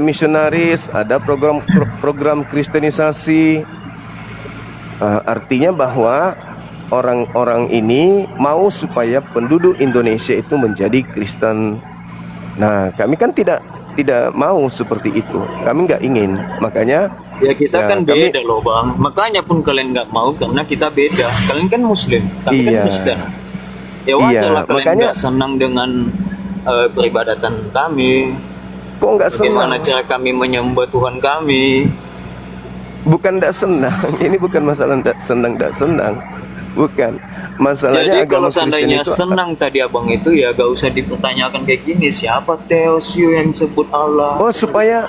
misionaris, ada program kristenisasi. Artinya bahwa orang-orang ini mau supaya penduduk Indonesia itu menjadi Kristen. Nah, kami kan tidak mau seperti itu. Kami nggak ingin. Makanya ya kita kan beda loh Bang. Makanya pun kalian nggak mau karena kita beda. Kalian kan Muslim, kami kan Kristen. Ya wajar lah kalian nggak senang dengan peribadatan kami. Kok nggak senang? Bagaimana cara kami menyembah Tuhan kami? Bukan tidak senang. Ini bukan masalah tidak senang. Bukan. Masalahnya jadi agama kalau seandainya Kristen itu senang tadi abang itu ya gak usah dipertanyakan kayak gini. Siapa Theosio yang sebut Allah? Oh, supaya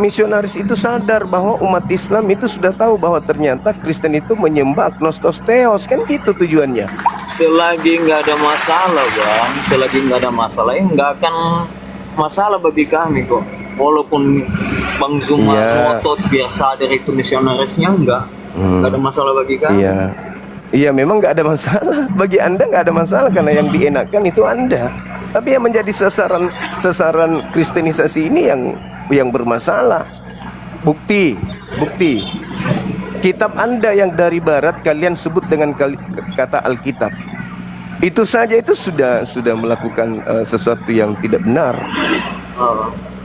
misionaris itu sadar bahwa umat Islam itu sudah tahu bahwa ternyata Kristen itu menyembah agnostos theos, kan gitu tujuannya. Selagi nggak ada masalah Bang, selagi nggak ada masalah ya nggak akan masalah bagi kami kok. Walaupun Bang Zuma ngotot biar sadar itu misionarisnya nggak ada masalah bagi kami. Iya, memang nggak ada masalah. Bagi Anda nggak ada masalah karena yang dienakkan itu Anda. Tapi yang menjadi sasaran kristenisasi ini yang bermasalah. Bukti. Kitab Anda yang dari barat kalian sebut dengan kata Alkitab. Itu saja itu sudah melakukan sesuatu yang tidak benar.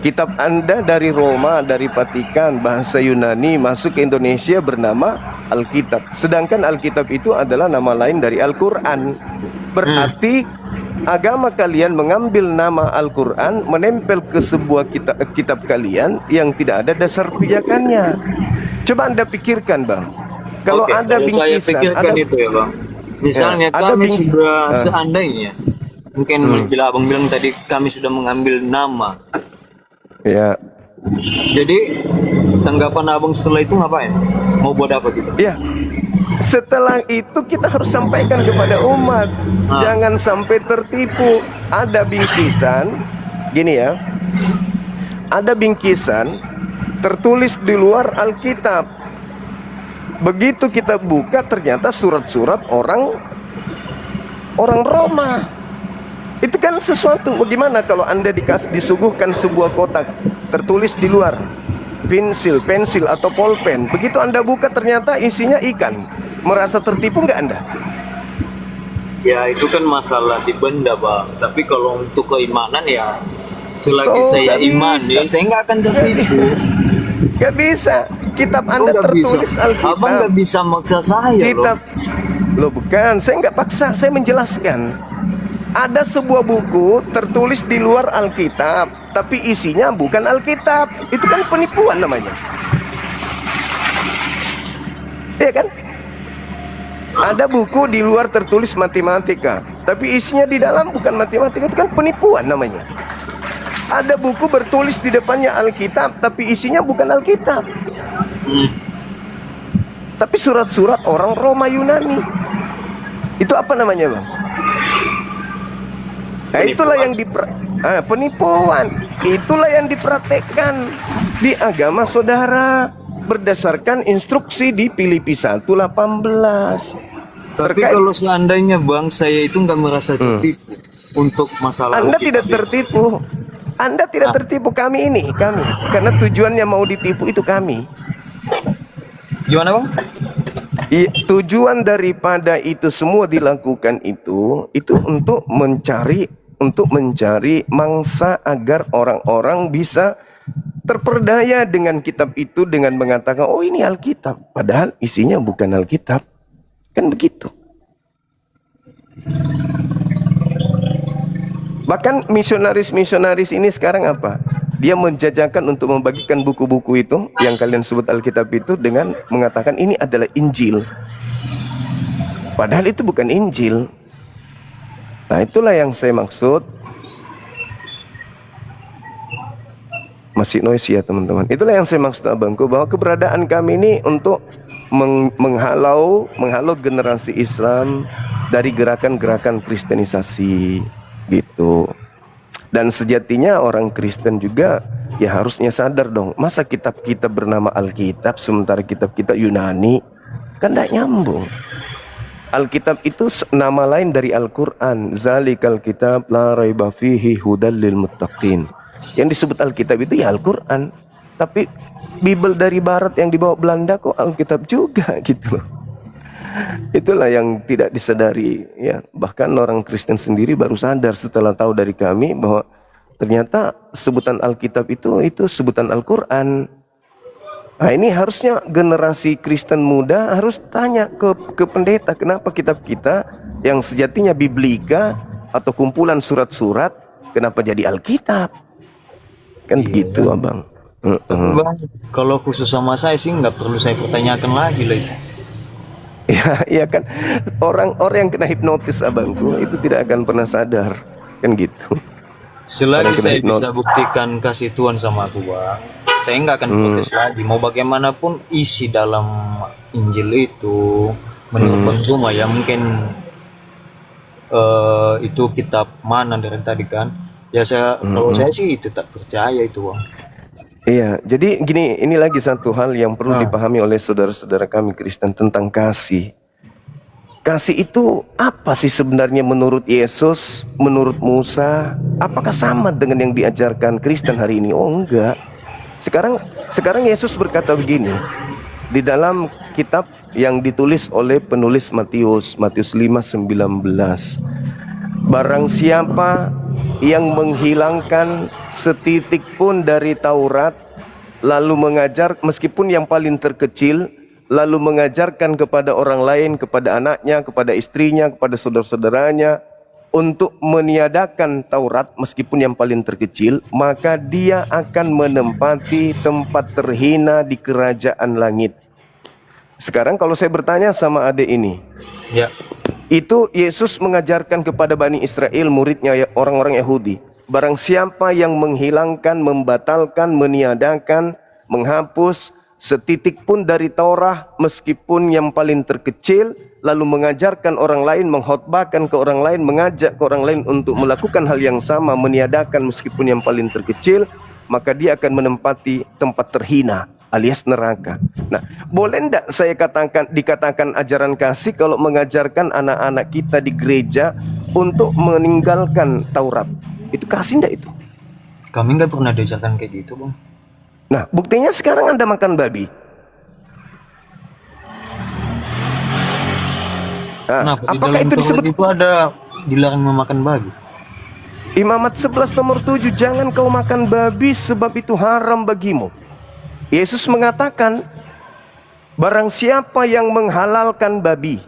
Kitab Anda dari Roma, dari Vatikan, bahasa Yunani masuk ke Indonesia bernama Alkitab. Sedangkan Alkitab itu adalah nama lain dari Al-Quran. Berarti agama kalian mengambil nama Al-Quran, menempel ke sebuah kitab kalian yang tidak ada dasar pijakannya. Coba Anda pikirkan Bang. Kalau ada bingkisan, itu ya Bang. Misalnya kami sudah seandainya, mungkin Abang bilang tadi kami sudah mengambil nama. Ya. Jadi tanggapan Abang setelah itu ngapain? Mau buat apa gitu? Ya. Setelah itu kita harus sampaikan kepada umat, jangan sampai tertipu. Ada bingkisan, gini ya. Ada bingkisan tertulis di luar Alkitab. Begitu kita buka ternyata surat-surat orang Roma. Itu kan sesuatu. Bagaimana kalau Anda disuguhkan sebuah kotak tertulis di luar pensil atau pulpen. Begitu Anda buka ternyata isinya ikan. Merasa tertipu nggak Anda? Ya itu kan masalah di benda Bang. Tapi kalau untuk keimanan ya selagi saya iman ya saya nggak akan tertipu. Gak bisa. Kitab Anda tertulis Alkitab. Abang nggak bisa maksa saya kitab loh. Bukan, saya nggak paksa, saya menjelaskan. Ada sebuah buku tertulis di luar Alkitab, tapi isinya bukan Alkitab. Itu kan penipuan namanya. Iya kan? Ada buku di luar tertulis matematika, tapi isinya di dalam bukan matematika. Itu kan penipuan namanya. Ada buku bertulis di depannya Alkitab, tapi isinya bukan Alkitab. Tapi surat-surat orang Roma Yunani. Itu apa namanya Bang? Nah, itulah yang penipuan. Itulah yang dipraktekkan di agama saudara berdasarkan instruksi di Filipi 1:18. Tapi kalau seandainya Bang saya itu nggak merasa tertipu untuk masalah Anda tidak tertipu. Anda tidak tertipu, kami. Karena tujuannya mau ditipu itu kami. Gimana Bang? Tujuan daripada itu semua dilakukan itu untuk mencari mangsa agar orang-orang bisa terperdaya dengan kitab itu dengan mengatakan, oh ini Alkitab, padahal isinya bukan Alkitab. Kan begitu. Bahkan misionaris ini sekarang apa? Dia menjajakan untuk membagikan buku-buku itu yang kalian sebut Alkitab itu dengan mengatakan ini adalah Injil. Padahal itu bukan Injil. Nah, itulah yang saya maksud. Masih noisy ya teman-teman. Itulah yang saya maksud abangku, bahwa keberadaan kami ini untuk menghalau generasi Islam dari gerakan-gerakan kristenisasi gitu. Dan sejatinya orang Kristen juga ya harusnya sadar dong, masa kitab kita bernama Alkitab sementara kitab kita Yunani, kan tidak nyambung. Alkitab itu nama lain dari Al-Quran. Zalikal kitab la raiba fihi hudal lil muttaqin. Yang disebut Alkitab itu ya Al-Quran. Tapi Bible dari Barat yang dibawa Belanda kok Alkitab juga gitu loh. Itulah yang tidak disadari ya. Bahkan orang Kristen sendiri baru sadar setelah tahu dari kami bahwa ternyata sebutan Alkitab itu sebutan Al-Quran. Nah ini harusnya generasi Kristen muda harus tanya ke pendeta, kenapa kitab kita yang sejatinya biblika atau kumpulan surat-surat kenapa jadi Alkitab? Kan gitu abang. Bang, kalau khusus sama saya sih nggak perlu saya pertanyakan lagi lah itu. Ya kan, orang yang kena hipnotis abangku itu tidak akan pernah sadar, kan gitu. Selagi saya bisa buktikan kasih Tuhan sama aku, Bang, saya nggak akan protes lagi. Mau bagaimanapun isi dalam Injil itu, menurut Bang Juma ya mungkin itu kitab mana dari tadi kan? Ya saya kalau saya sih tetap percaya itu, Bang. Iya, jadi gini, ini lagi satu hal yang perlu dipahami oleh saudara-saudara kami Kristen tentang kasih. Kasih itu apa sih sebenarnya menurut Yesus, menurut Musa? Apakah sama dengan yang diajarkan Kristen hari ini? Oh enggak. Sekarang Yesus berkata begini di dalam kitab yang ditulis oleh penulis Matius 5:19. Barang siapa yang menghilangkan setitik pun dari Taurat lalu mengajar, meskipun yang paling terkecil, lalu mengajarkan kepada orang lain, kepada anaknya, kepada istrinya, kepada saudara-saudaranya untuk meniadakan Taurat meskipun yang paling terkecil, maka dia akan menempati tempat terhina di kerajaan langit. Sekarang kalau saya bertanya sama adik ini, Ya. itu Yesus mengajarkan kepada Bani Israel, muridnya orang-orang Yahudi. Barang siapa yang menghilangkan, membatalkan, meniadakan, menghapus setitik pun dari Taurat meskipun yang paling terkecil, lalu mengajarkan orang lain, mengkhotbahkan ke orang lain, mengajak ke orang lain untuk melakukan hal yang sama, meniadakan meskipun yang paling terkecil, maka dia akan menempati tempat terhina alias neraka. Nah, boleh enggak saya dikatakan ajaran kasih kalau mengajarkan anak-anak kita di gereja untuk meninggalkan Taurat? Itu kasih enggak itu? Kami nggak pernah diajarkan kayak gitu, Bang. Nah, buktinya sekarang Anda makan babi. Nah, apakah itu disebut itu ada dilarang memakan babi? Imamat 11 nomor 7, jangan kau makan babi sebab itu haram bagimu. Yesus mengatakan, barang siapa yang menghalalkan babi,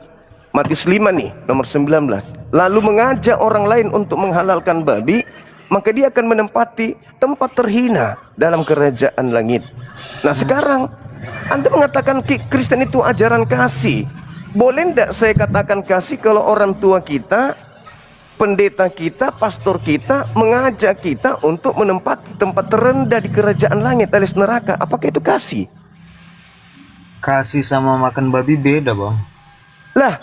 Matius 5 nih, nomor 19, lalu mengajak orang lain untuk menghalalkan babi, maka dia akan menempati tempat terhina dalam kerajaan langit. Nah sekarang, Anda mengatakan Kristen itu ajaran kasih. Boleh enggak saya katakan kasih kalau orang tua kita, pendeta kita, pastor kita mengajak kita untuk menempati tempat terendah di kerajaan langit alias neraka? Apakah itu kasih? Kasih sama makan babi beda, Bang. Lah,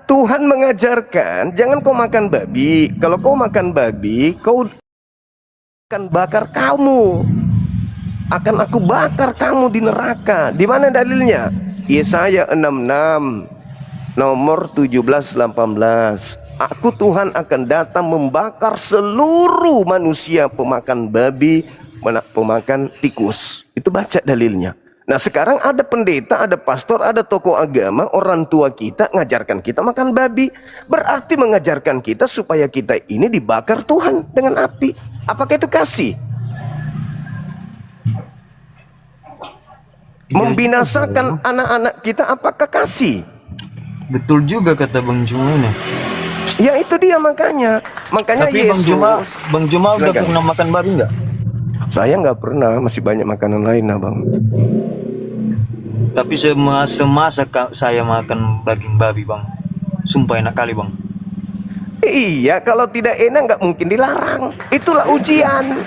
Tuhan mengajarkan jangan kau makan babi. Kalau kau makan babi, kau akan bakar kamu. Akan aku bakar kamu di neraka. Di mana dalilnya? Yesaya 66 nomor 17-18. Aku Tuhan akan datang membakar seluruh manusia pemakan babi, pemakan tikus. Itu baca dalilnya. Nah sekarang ada pendeta, ada pastor, ada tokoh agama, orang tua kita ngajarkan kita makan babi. Berarti mengajarkan kita supaya kita ini dibakar Tuhan dengan api. Apakah itu kasih? Membinasakan anak-anak kita, apakah kasih? Betul juga kata Bang Juma ini. Ya itu dia makanya Tapi Yesus. Bang Juma udah pernah makan babi nggak? Saya nggak pernah, masih banyak makanan lain abang. Tapi semasa saya makan daging babi, Bang, sumpah enak kali, Bang. Iya, kalau tidak enak nggak mungkin dilarang. Itulah ujian.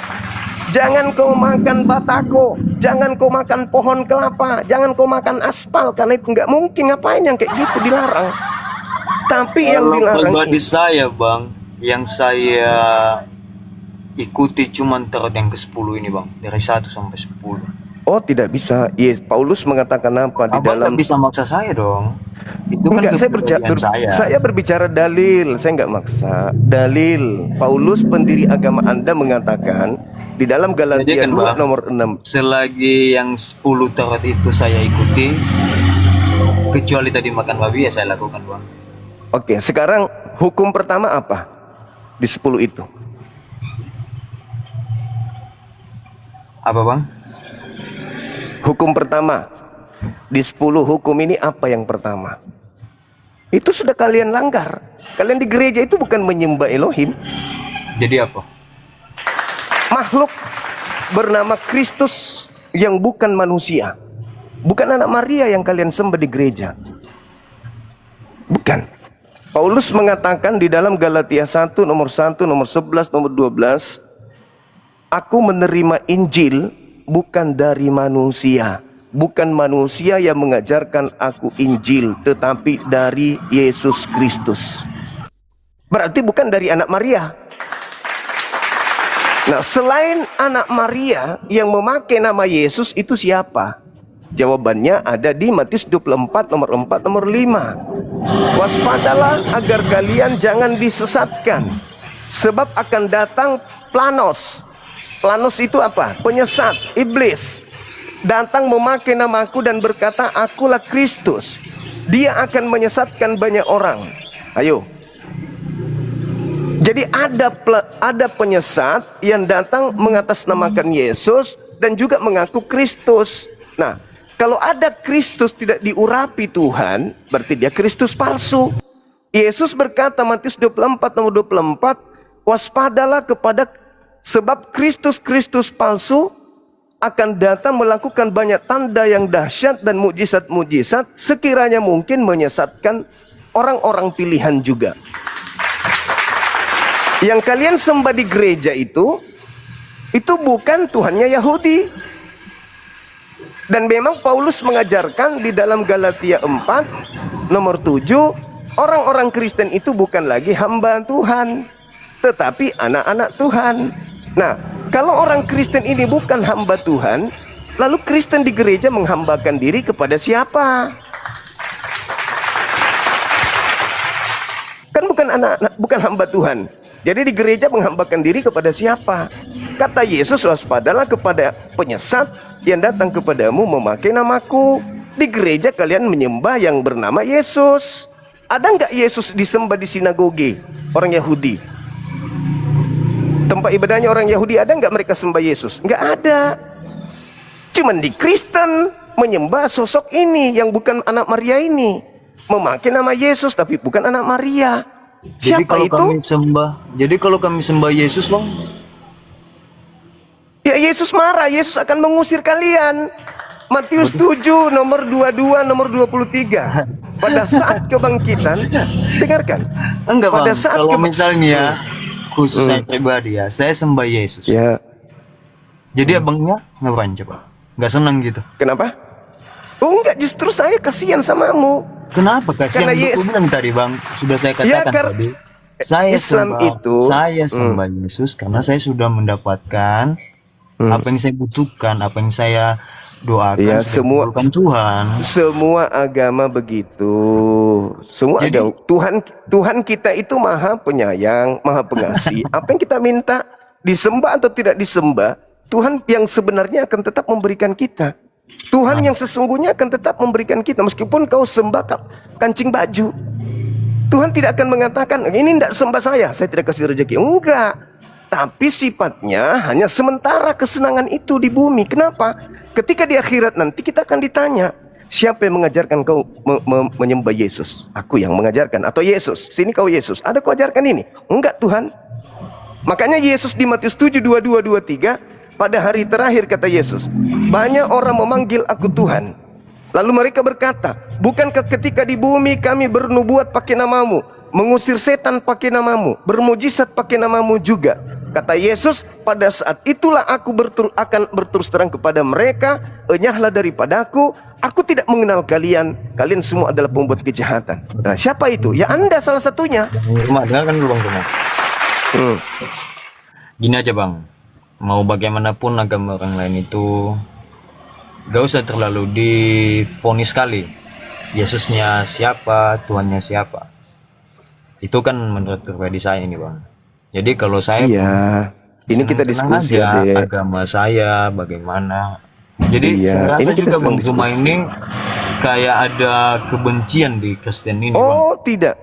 Jangan kau makan batako, jangan kau makan pohon kelapa, jangan kau makan aspal, karena itu nggak mungkin. Ngapain yang kayak gitu dilarang? Tapi yang dilarang pribadi saya, Bang, yang saya ikuti cuman Taurat yang ke-10 ini, Bang, dari 1 sampai 10. Oh, tidak bisa. Yes, Paulus mengatakan apa di Abang dalam? nggak bisa maksa saya dong. Itu kan Enggak, kepribadian saya. saya berbicara dalil, saya enggak maksa. Dalil. Paulus pendiri agama Anda mengatakan di dalam Jadi Galatia kan 2 Bang, nomor 6. selagi yang 10 Taurat itu saya ikuti, kecuali tadi makan babi ya saya lakukan Bang. Oke, sekarang hukum pertama apa? Di 10 itu. Apa Bang? Hukum pertama di 10 hukum ini apa yang pertama? Itu sudah kalian langgar. Kalian di gereja itu bukan menyembah Elohim. Jadi apa? Makhluk bernama Kristus yang bukan manusia. Bukan anak Maria yang kalian sembah di gereja. Bukan. Paulus mengatakan di dalam Galatia 1 nomor 11 nomor 12, aku menerima Injil bukan dari manusia. Bukan manusia yang mengajarkan aku Injil, tetapi dari Yesus Kristus. Berarti bukan dari anak Maria. Nah, selain anak Maria yang memakai nama Yesus itu siapa? Jawabannya ada di Matius 24 nomor 4 nomor 5. Waspadalah agar kalian jangan disesatkan, sebab akan datang planos. Planos itu apa? Penyesat, iblis. Datang memakai namaku dan berkata, akulah Kristus. Dia akan menyesatkan banyak orang. Ayo. Jadi ada penyesat yang datang mengatasnamakan Yesus dan juga mengaku Kristus. Nah, kalau ada Kristus tidak diurapi Tuhan, berarti dia Kristus palsu. Yesus berkata Matius 24 nomor 24, waspadalah kepada sebab Kristus palsu akan datang melakukan banyak tanda yang dahsyat dan mukjizat-mukjizat, sekiranya mungkin menyesatkan orang-orang pilihan juga. Yang kalian sembah di gereja itu bukan Tuhannya Yahudi. Dan memang Paulus mengajarkan di dalam Galatia 4 nomor 7, orang-orang Kristen itu bukan lagi hamba Tuhan, tetapi anak-anak Tuhan. Nah, kalau orang Kristen ini bukan hamba Tuhan, lalu Kristen di gereja menghambakan diri kepada siapa? Kan bukan hamba Tuhan. Jadi di gereja menghambakan diri kepada siapa? Kata Yesus, waspadalah kepada penyesat yang datang kepadamu memakai namaku. Di gereja kalian menyembah yang bernama Yesus. Ada nggak Yesus disembah di sinagoge orang Yahudi? Tempat ibadahnya orang Yahudi, ada nggak mereka sembah Yesus? Nggak ada. Cuman di Kristen menyembah sosok ini yang bukan anak Maria ini, memakai nama Yesus tapi bukan anak Maria. Siapa itu? Jadi kalau kami sembah Yesus Bang, ya Yesus marah, Yesus akan mengusir kalian. Matius 7 nomor 22 nomor 23. Pada saat kebangkitan, dengarkan. enggak Pada Bang, saat kalau misalnya khusus saya pribadi ya, saya sembah Yesus. Ya, Jadi abangnya ngapain coba? Nggak senang gitu. kenapa? Oh enggak, justru saya kasihan samamu. Kenapa kasihan? Karena Aku bilang tadi Bang, sudah saya katakan tadi. Saya Islam saya sembah Yesus karena saya sudah mendapatkan apa yang saya butuhkan, apa yang saya doakan, Ya, sudah diberikan Tuhan. semua agama begitu. Semua Jadi- agama. Tuhan kita itu maha penyayang, maha pengasih. Apa yang kita minta, disembah atau tidak disembah, Tuhan yang sebenarnya akan tetap memberikan kita. Tuhan yang sesungguhnya akan tetap memberikan kita, meskipun kau sembah kancing baju. Tuhan tidak akan mengatakan, ini tidak sembah saya tidak kasih rezeki. Enggak. Tapi sifatnya hanya sementara kesenangan itu di bumi. Kenapa? Ketika di akhirat nanti kita akan ditanya, siapa yang mengajarkan kau menyembah Yesus? Aku yang mengajarkan. Atau Yesus, sini kau Yesus, ada kau ajarkan ini? Enggak Tuhan. Makanya Yesus di Matius 7, 22, 23, pada hari terakhir kata Yesus, banyak orang memanggil aku Tuhan. Lalu mereka berkata, bukankah ketika di bumi kami bernubuat pakai namamu, mengusir setan pakai namamu, bermujizat pakai namamu juga? Kata Yesus, pada saat itulah aku akan berterus terang kepada mereka, enyahlah daripadaku, aku tidak mengenal kalian, kalian semua adalah pembuat kejahatan. Nah, siapa itu? Ya Anda salah satunya. Rumah, dengarkan dulu Bang Rumah. Gini aja Bang, mau bagaimanapun agama orang lain itu, gak usah terlalu divonis sekali. Yesusnya siapa, Tuhannya siapa. Itu kan menurut pribadi saya ini bang. Jadi kalau saya Iya, ini kita tenang diskusi aja ya, Dek. agama saya bagaimana. Jadi Iya, saya rasa ini kita juga sedang Bang Zuma diskusi. ini kayak ada kebencian di Kristen ini bang. Oh, tidak.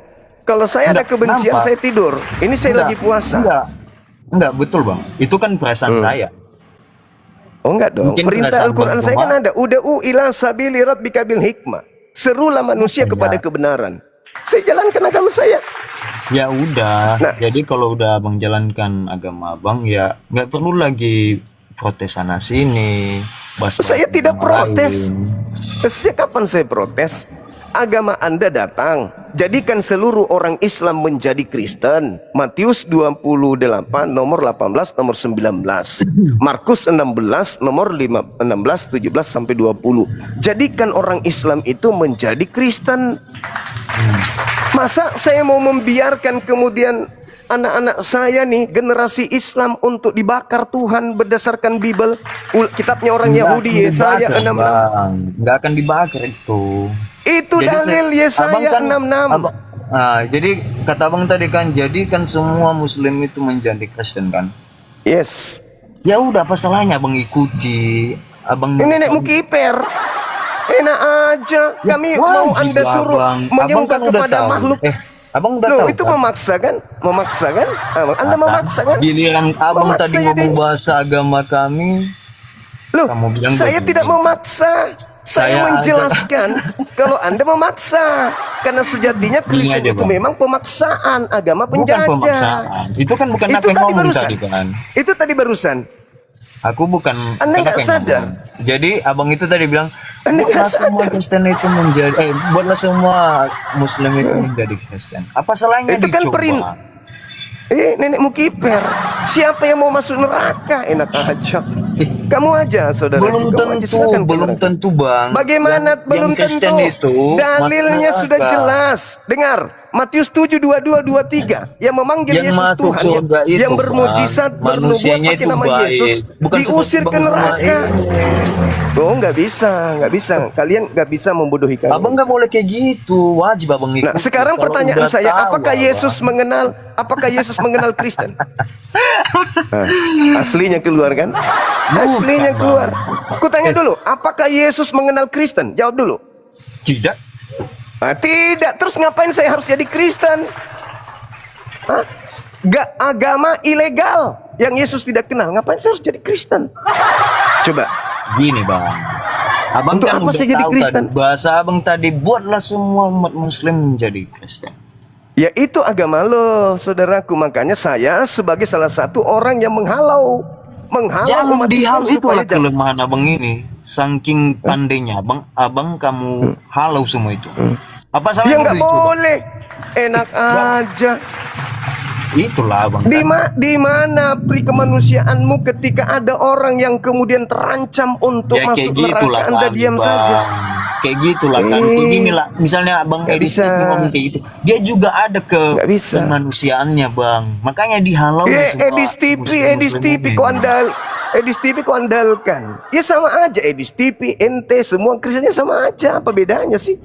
Kalau saya ada Enggak, kebencian, kenapa? saya tidur. Ini saya Enggak, lagi puasa. enggak betul bang. Itu kan perasaan saya. Oh, enggak dong. Mungkin Perintah perasaan Al-Quran Bang saya Zuma, kan ada. Uda'u ila sabili rabbika bil hikmah. Serulah manusia kepada kebenaran. Saya jalankan agama saya. ya udah. Nah. Jadi kalau udah abang jalankan agama abang ya nggak perlu lagi protes sana sini. Saya tidak protes. Lain. Sejak kapan saya protes? Agama Anda datang, jadikan seluruh orang Islam menjadi Kristen. Matius 28 nomor 18 nomor 19. Markus 16 nomor 16 17 sampai 20. Jadikan orang Islam itu menjadi Kristen. Masa saya mau membiarkan kemudian anak-anak saya nih generasi Islam untuk dibakar Tuhan berdasarkan Bible, kitabnya orang Yahudi Yesaya 66. Nggak akan dibakar itu. Itu Jadi, dalil Yesaya 66. Jadi kata abang tadi kan, jadikan semua Muslim itu menjadi Kristen kan. Yes. Ya udah, apa salahnya abang ikuti? Abang Ini nenekmu kiper. Enak aja. Kami mau wajib Anda lah, suruh Bang. menyembah Abang kan udah kepada tahu. makhluk. Abang udah Loh, tahu itu kan? memaksa kan? Memaksa kan? Anda memaksa kan? Giliran abang Memaksa tadi jadi. ngomong bahasa agama kami, Loh, kamu bilang saya begini. tidak memaksa. Saya Saya menjelaskan kalau Anda memaksa. Karena sejatinya Kristen aja, itu Bang. memang pemaksaan, agama bukan penjajah. pemaksaan. Itu kan bukan Itu apa yang tadi ngomong barusan. tadi kan. Itu tadi barusan. Aku bukan. Anda bukan nggak apa yang sadar? ngomong. Jadi abang itu tadi bilang, Anda buatlah nggak semua Kristen itu menjadi, buatlah semua Muslim itu menjadi Kristen. Apa salahnya Itu kan dicoba? nenekmu kiper. Siapa yang mau masuk neraka? Enak aja. Kamu aja, saudara. Belum tentu, belum tentu bang. Bagaimana Yang belum Kristen tentu? itu Dalilnya masuk sudah neraka. jelas. Dengar, Matius 7:22-23 yang memanggil Yang Yesus masuk Tuhan, surga itu, yang bermujizat, Bang, bernubuat manusianya pakai itu nama baik. Yesus, Bukan diusir seperti ke Bang Zuma neraka. ini. Oh, nggak bisa. Kalian nggak bisa membodohi kami. Abang nggak boleh kayak gitu, wajib abang ikut. Nah, sekarang Kalau pertanyaan udah saya, tahu, apakah Yesus mengenal Kristen? Nah, aslinya keluar kan? Aslinya keluar. Ku tanya dulu, apakah Yesus mengenal Kristen? Jawab dulu. Tidak. Nah, tidak. Terus ngapain saya harus jadi Kristen? Hah? Agama ilegal yang Yesus tidak kenal. Ngapain saya harus jadi Kristen? Coba. Gini bang, abang Untuk kan apa udah saya jadi tahu Kristen? tadi, bahasa abang tadi, buatlah semua umat Muslim menjadi Kristen. Ya itu agama lo, saudaraku. Makanya saya sebagai salah satu orang yang menghalau Jangan umat Islam dihalau, supaya itulah kelemahan abang ini. Saking pandainya abang kamu halau semua itu. Apa Ya salahnya nggak dicoba? boleh. Enak aja. Itulah abang. Di mana pri kemanusiaanmu ketika ada orang yang kemudian terancam untuk Ya kayak masuk gitulah neraka, Anda kami, diam Bang. saja. Kayak gitulah kan. Kayak gini lah. Misalnya Bang Nggak Edis bisa. TV ngomong kayak gitu. Dia juga ada Nggak bisa. kemanusiaannya Bang. Makanya dihalau semua Edis TV Muslim-Muslim ini. Edis TV kok andalkan. Ya sama aja Edis TV, ente semua Kristennya sama aja. Apa bedanya sih?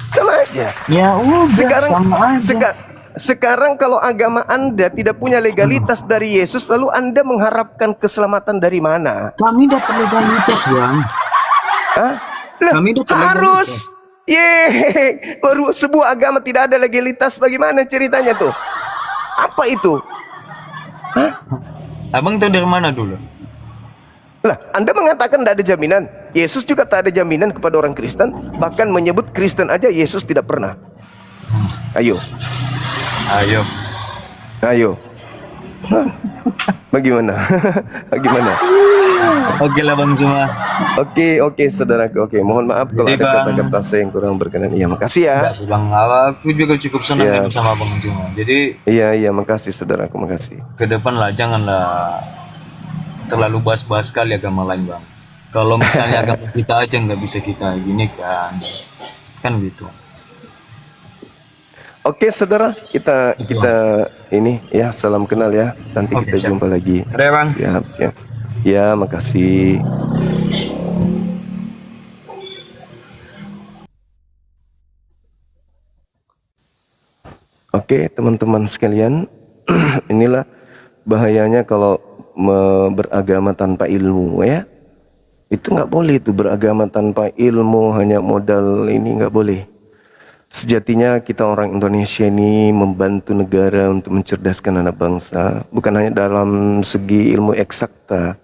Sama aja. Ya udah sama aja. Sekarang kalau agama Anda tidak punya legalitas dari Yesus, lalu Anda mengharapkan keselamatan dari mana? Kami dapat legalitas Bang. Hah? Loh, Kami dapat harus. Baru sebuah agama tidak ada legalitas, bagaimana ceritanya tuh? Apa itu? Abang tahu dari mana dulu? Lah, Anda mengatakan tidak ada jaminan. Yesus juga tak ada jaminan kepada orang Kristen. Bahkan menyebut Kristen aja Yesus tidak pernah. Ayo. Hah? Bagaimana? Bagaimana? Oke lah Bang Zuma. Oke, saudaraku. Oke, mohon maaf kalau Jadi, ada Bang, kata-kata saya yang kurang berkenan. Iya, makasih ya. Enggak sih Bang, aku juga cukup senang Siap. kan sama Bang Zuma. Jadi Iya, makasih saudaraku, makasih. ke depan lah janganlah terlalu bahas-bahas sekali agama lain Bang. Kalau misalnya agama kita aja nggak bisa kita gini kan gitu. Oke, saudara, kita ini ya, salam kenal ya. Nanti Oke, kita siap. jumpa lagi. Udah, Bang. Siap. Ya, makasih. Oke, teman-teman sekalian, inilah bahayanya kalau beragama tanpa ilmu ya. Itu nggak boleh itu beragama tanpa ilmu, hanya modal ini nggak boleh. Sejatinya kita orang Indonesia ini membantu negara untuk mencerdaskan anak bangsa, bukan hanya dalam segi ilmu eksakta,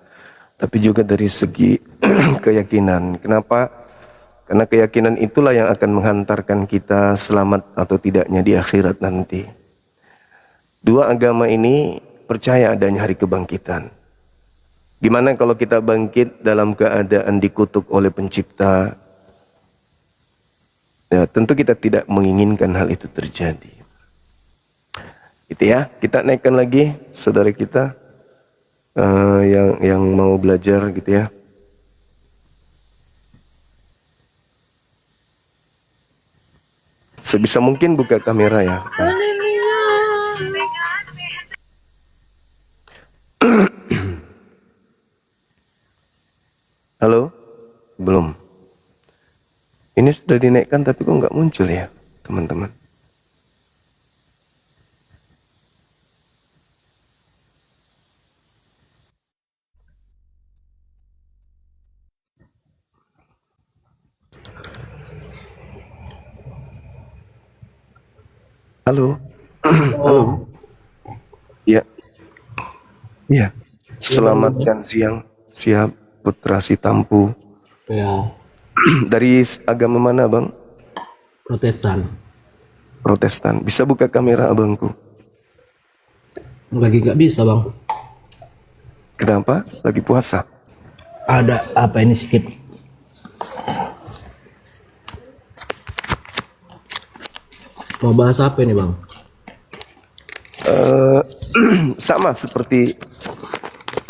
tapi juga dari segi keyakinan. Kenapa? Karena keyakinan itulah yang akan menghantarkan kita selamat atau tidaknya di akhirat nanti. Dua agama ini percaya adanya hari kebangkitan. Gimana kalau kita bangkit dalam keadaan dikutuk oleh pencipta? Ya, tentu kita tidak menginginkan hal itu terjadi. Gitu ya, kita naikkan lagi saudara kita yang mau belajar gitu ya. Sebisa mungkin buka kamera ya. Halo? Belum. Ini sudah dinaikkan tapi kok nggak muncul ya, teman-teman? Halo? Halo? Ya. Iya. Selamatkan siang. Siap Putra Sitampu. Ya, Dari agama mana, Bang? Protestan. Protestan. Bisa buka kamera abangku? Lagi nggak bisa, Bang. Kenapa? Lagi puasa. Ada apa ini sedikit? Mau bahas apa ini, Bang? Sama seperti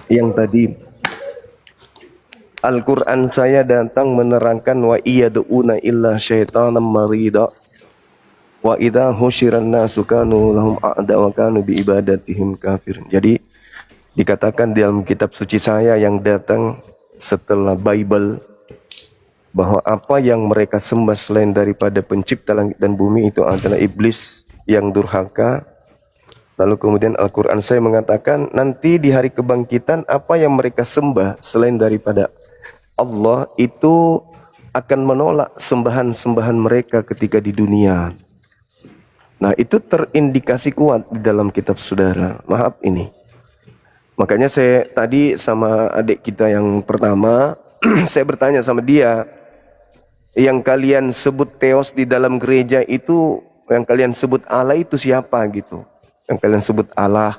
yang tadi. Al-Quran saya datang menerangkan wa iyad'una illa syaitanan marida wa idha husyiran nasu kanu lahum a'da wa kanu bi ibadatihim kafir. Jadi dikatakan dalam kitab suci saya yang datang setelah Bible bahwa apa yang mereka sembah selain daripada pencipta langit dan bumi itu adalah iblis yang durhaka. Lalu kemudian Al-Quran saya mengatakan nanti di hari kebangkitan apa yang mereka sembah selain daripada Allah itu akan menolak sembahan-sembahan mereka ketika di dunia. Nah itu terindikasi kuat di dalam kitab saudara. Maaf ini. Makanya saya tadi sama adik kita yang pertama, saya bertanya sama dia, yang kalian sebut Theos di dalam gereja itu, yang kalian sebut Allah itu siapa gitu? Yang kalian sebut Allah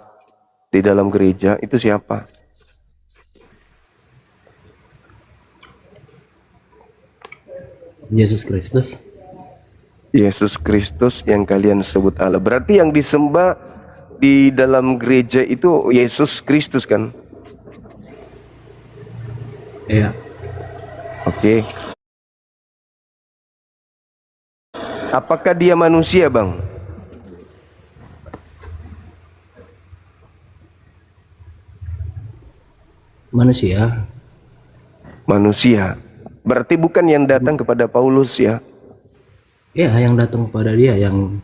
di dalam gereja itu siapa? Yesus Kristus. Yesus Kristus yang kalian sebut Allah. Berarti yang disembah di dalam gereja itu Yesus Kristus kan? Iya. Oke. Apakah dia manusia, Bang? Manusia. Manusia. Berarti bukan yang datang kepada Paulus ya. Ya, yang datang kepada dia yang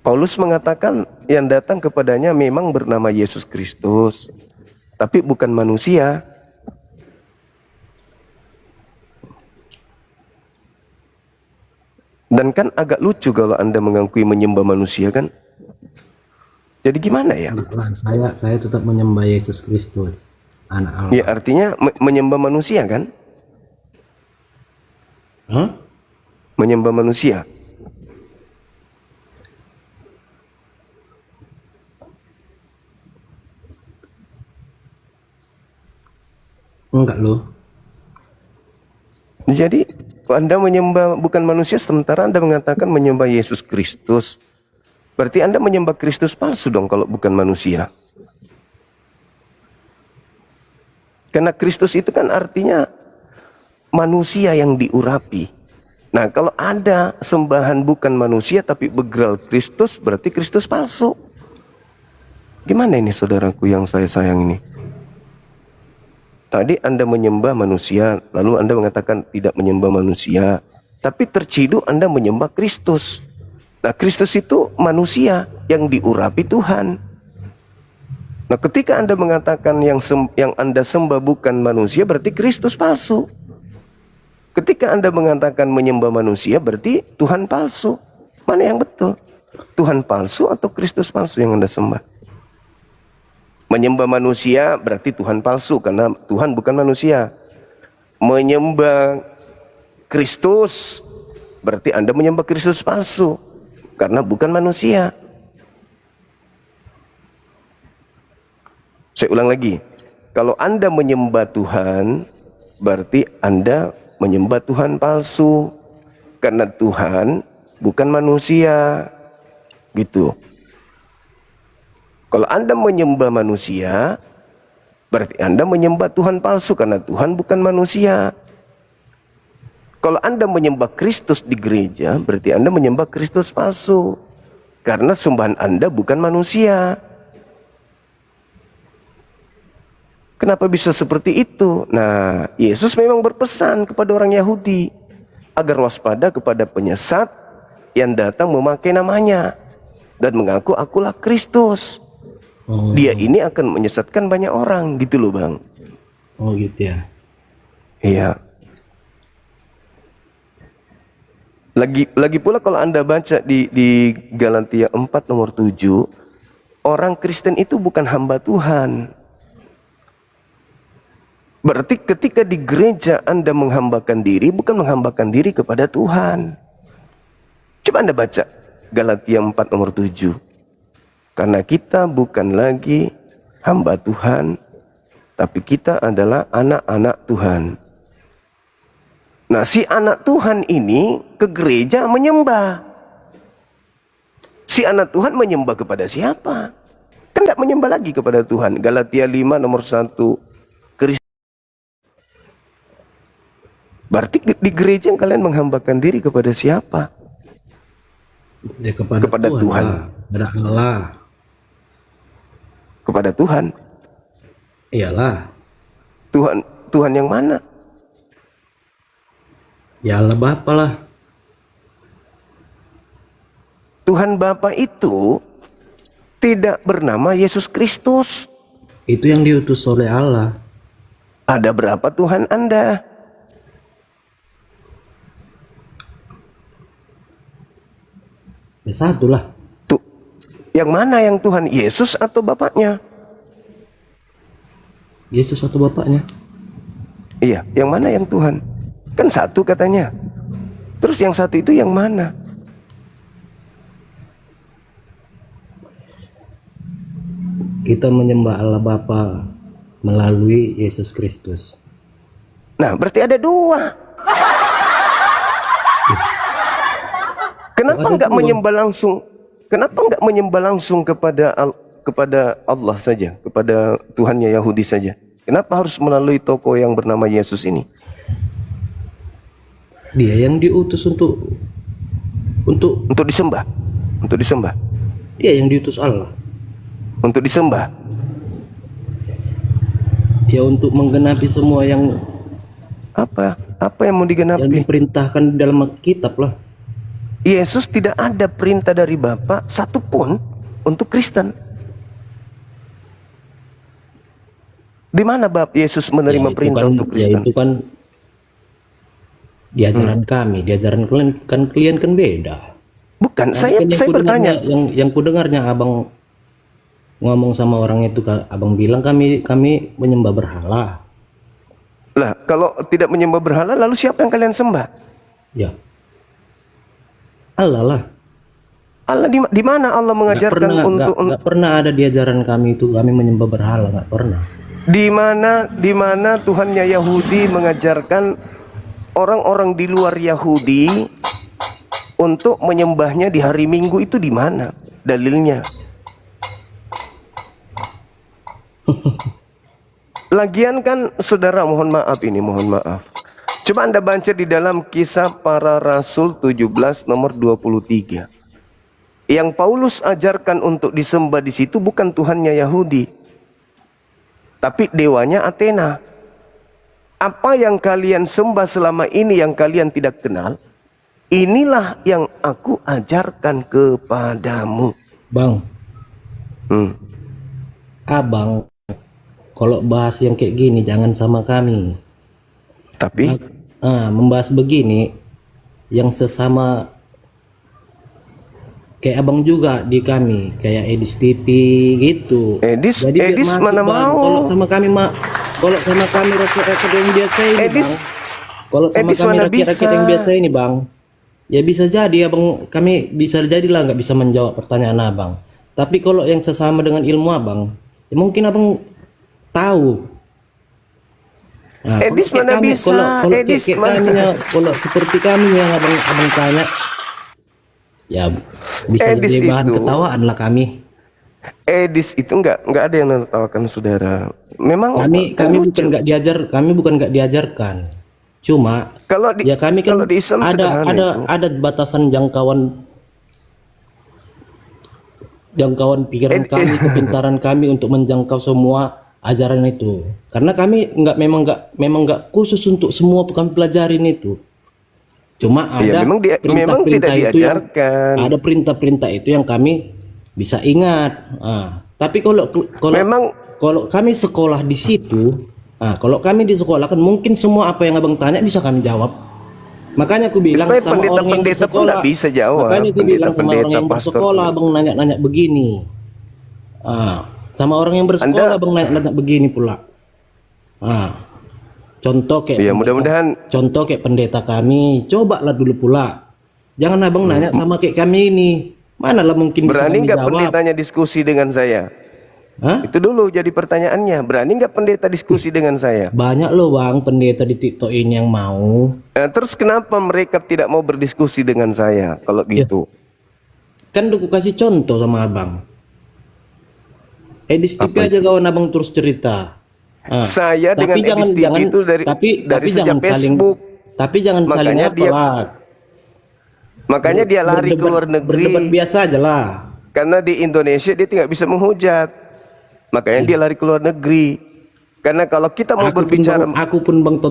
Paulus mengatakan yang datang kepadanya memang bernama Yesus Kristus, tapi bukan manusia. Dan kan agak lucu kalau Anda mengakui menyembah manusia kan? Jadi gimana ya? saya tetap menyembah Yesus Kristus, anak Allah. Ya artinya menyembah manusia kan? Hah? Menyembah manusia. Enggak loh. Jadi Anda menyembah bukan manusia sementara Anda mengatakan menyembah Yesus Kristus. Berarti Anda menyembah Kristus palsu dong kalau bukan manusia. Karena Kristus itu kan artinya manusia yang diurapi. Nah kalau ada sembahan bukan manusia tapi begeral Kristus, berarti Kristus palsu. Gimana ini saudaraku yang saya sayang ini? Tadi Anda menyembah manusia, lalu Anda mengatakan tidak menyembah manusia. Tapi terciduk Anda menyembah Kristus. Nah, Kristus itu manusia yang diurapi Tuhan. Nah, ketika Anda mengatakan yang Anda sembah bukan manusia, berarti Kristus palsu. Ketika Anda mengatakan menyembah manusia, berarti Tuhan palsu. Mana yang betul? Tuhan palsu atau Kristus palsu yang Anda sembah? Menyembah manusia berarti Tuhan palsu, karena Tuhan bukan manusia. Menyembah Kristus berarti Anda menyembah Kristus palsu, karena bukan manusia. Saya ulang lagi. Kalau Anda menyembah Tuhan, berarti Anda menyembah Tuhan palsu, karena Tuhan bukan manusia. Gitu. Kalau Anda menyembah manusia, berarti Anda menyembah Tuhan palsu, karena Tuhan bukan manusia. Kalau Anda menyembah Kristus di gereja, berarti Anda menyembah Kristus palsu, karena sembahan Anda bukan manusia. Kenapa bisa seperti itu? Nah, Yesus memang berpesan kepada orang Yahudi agar waspada kepada penyesat yang datang memakai namanya dan mengaku akulah Kristus. Dia ini akan menyesatkan banyak orang, gitu loh Bang. Oh gitu ya. Iya. Lagi pula kalau Anda baca di Galatia 4 nomor 7, orang Kristen itu bukan hamba Tuhan. Berarti ketika di gereja Anda menghambakan diri, bukan menghambakan diri kepada Tuhan. Coba Anda baca Galatia 4 nomor 7. Karena kita bukan lagi hamba Tuhan, tapi kita adalah anak-anak Tuhan. Nah, si anak Tuhan ini ke gereja menyembah. Si anak Tuhan menyembah kepada siapa? Kan tidak menyembah lagi kepada Tuhan. Galatia 5 nomor 1. Berarti di gereja yang kalian menghambakan diri kepada siapa? Ya kepada Tuhan. Kepada Allah. Kepada Tuhan. Iyalah. Tuhan yang mana? Ya Allah Bapa lah. Tuhan Bapa itu tidak bernama Yesus Kristus. Itu yang diutus oleh Allah. Ada berapa Tuhan Anda? Ya satu lah. Tuh, yang mana yang Tuhan? Yesus atau Bapaknya? Yesus atau Bapaknya? Iya, yang mana yang Tuhan? Kan satu katanya. Terus yang satu itu yang mana? Kita menyembah Allah Bapa melalui Yesus Kristus. Nah, berarti ada dua. Kenapa enggak menyembah langsung? Kenapa enggak menyembah langsung kepada Allah saja, kepada Tuhannya Yahudi saja? Kenapa harus melalui tokoh yang bernama Yesus ini? Dia yang diutus untuk disembah. Untuk disembah. Dia yang diutus Allah. Untuk disembah. Ya untuk menggenapi semua yang Apa yang mau digenapi? yang diperintahkan di dalam kitab lah. Yesus tidak ada perintah dari Bapa satupun untuk Kristen. Di mana Bapa Yesus menerima perintah untuk Kristen? Ya itu kan di ajaran kami, di ajaran kalian kan beda. Bukan, Nah, saya bertanya. Yang kudengarnya abang ngomong sama orang itu, abang bilang kami menyembah berhala. Lah, kalau tidak menyembah berhala, lalu siapa yang kalian sembah? Ya, Allah lah. Allah di mana Allah mengajarkan Nggak pernah ada di ajaran kami itu kami menyembah berhala, nggak pernah. Di mana Tuhannya Yahudi mengajarkan orang-orang di luar Yahudi untuk menyembahnya di hari Minggu, itu di mana dalilnya? Lagian kan saudara, mohon maaf. Coba Anda baca di dalam Kisah Para Rasul 17 nomor 23. Yang Paulus ajarkan untuk disembah di situ bukan Tuhannya Yahudi, tapi dewanya Athena. Apa yang kalian sembah selama ini yang kalian tidak kenal, inilah yang aku ajarkan kepadamu. Bang, Hmm. abang kalau bahas yang kayak gini jangan sama kami. Tapi Membahas begini yang sesama kayak abang juga di kami, kayak Edis TV gitu. Edis biar masuk, mana Bang. mau? Kalau sama kami rakyat-rakyat yang biasa ini, Edis, Bang. Kalau sama Edis kami mana rakyat-rakyat bisa? yang biasa ini, Bang. Ya bisa jadi abang, kami bisa jadilah nggak bisa menjawab pertanyaan abang. Tapi kalau yang sesama dengan ilmu abang, ya mungkin abang tahu. Nah, Edis kalau kayak mana kami, bisa? kalau Edis kayak mana? kami, kalau seperti kami yang abang tanya, ya bisa Edis jadi bahan itu- ketawaan lah kami. Edis itu nggak ada yang menertawakan saudara. Memang Kami lucu. bukan nggak diajarkan. Cuma Kalau di ya kami kan kalau di Islam sederhana itu. ada batasan jangkauan pikiran kami, kepintaran kami untuk menjangkau semua ajaran itu. Karena kami memang nggak khusus untuk semua kami pelajarin itu. Cuma Ya, ada memang tidak perintah-perintah itu yang diajarkan. ada perintah-perintah itu yang kami bisa ingat. Tapi Memang- kalau kami sekolah di situ, kalau kami di sekolah kan mungkin semua apa yang abang tanya bisa kami jawab. Makanya aku bilang Supaya sama orang yang pendeta-pendeta pun bersekolah, nggak bisa jawab. makanya aku bilang sama Pendeta-pendeta, orang yang pastor bersekolah, pun. abang nanya-nanya begini. Sama orang yang bersekolah, abang nanya-nanya begini pula. Contoh kayak Ya, mudah-mudahan contoh kayak pendeta kami, cobalah dulu pula. Jangan abang nanya sama kayak kami ini. Manalah mungkin bisa berani kami nggak jawab. pendetanya diskusi dengan saya? Hah? Itu dulu jadi pertanyaannya. Berani nggak pendeta diskusi dengan saya? Banyak loh bang pendeta di TikTok ini yang mau. Terus kenapa mereka tidak mau berdiskusi dengan saya kalau gitu? Kan udah aku kasih contoh sama abang. Edis TV aja kawan abang terus cerita. Saya Tapi dengan Edis TV itu dari sejak jangan Facebook. tapi jangan saling Makanya dia- apalah. Makanya dia lari ke luar negeri. Berdebat biasa aja lah. Karena di Indonesia dia tidak bisa menghujat. Makanya dia lari ke luar negeri. Karena kalau kita mau berbicara Aku pun bang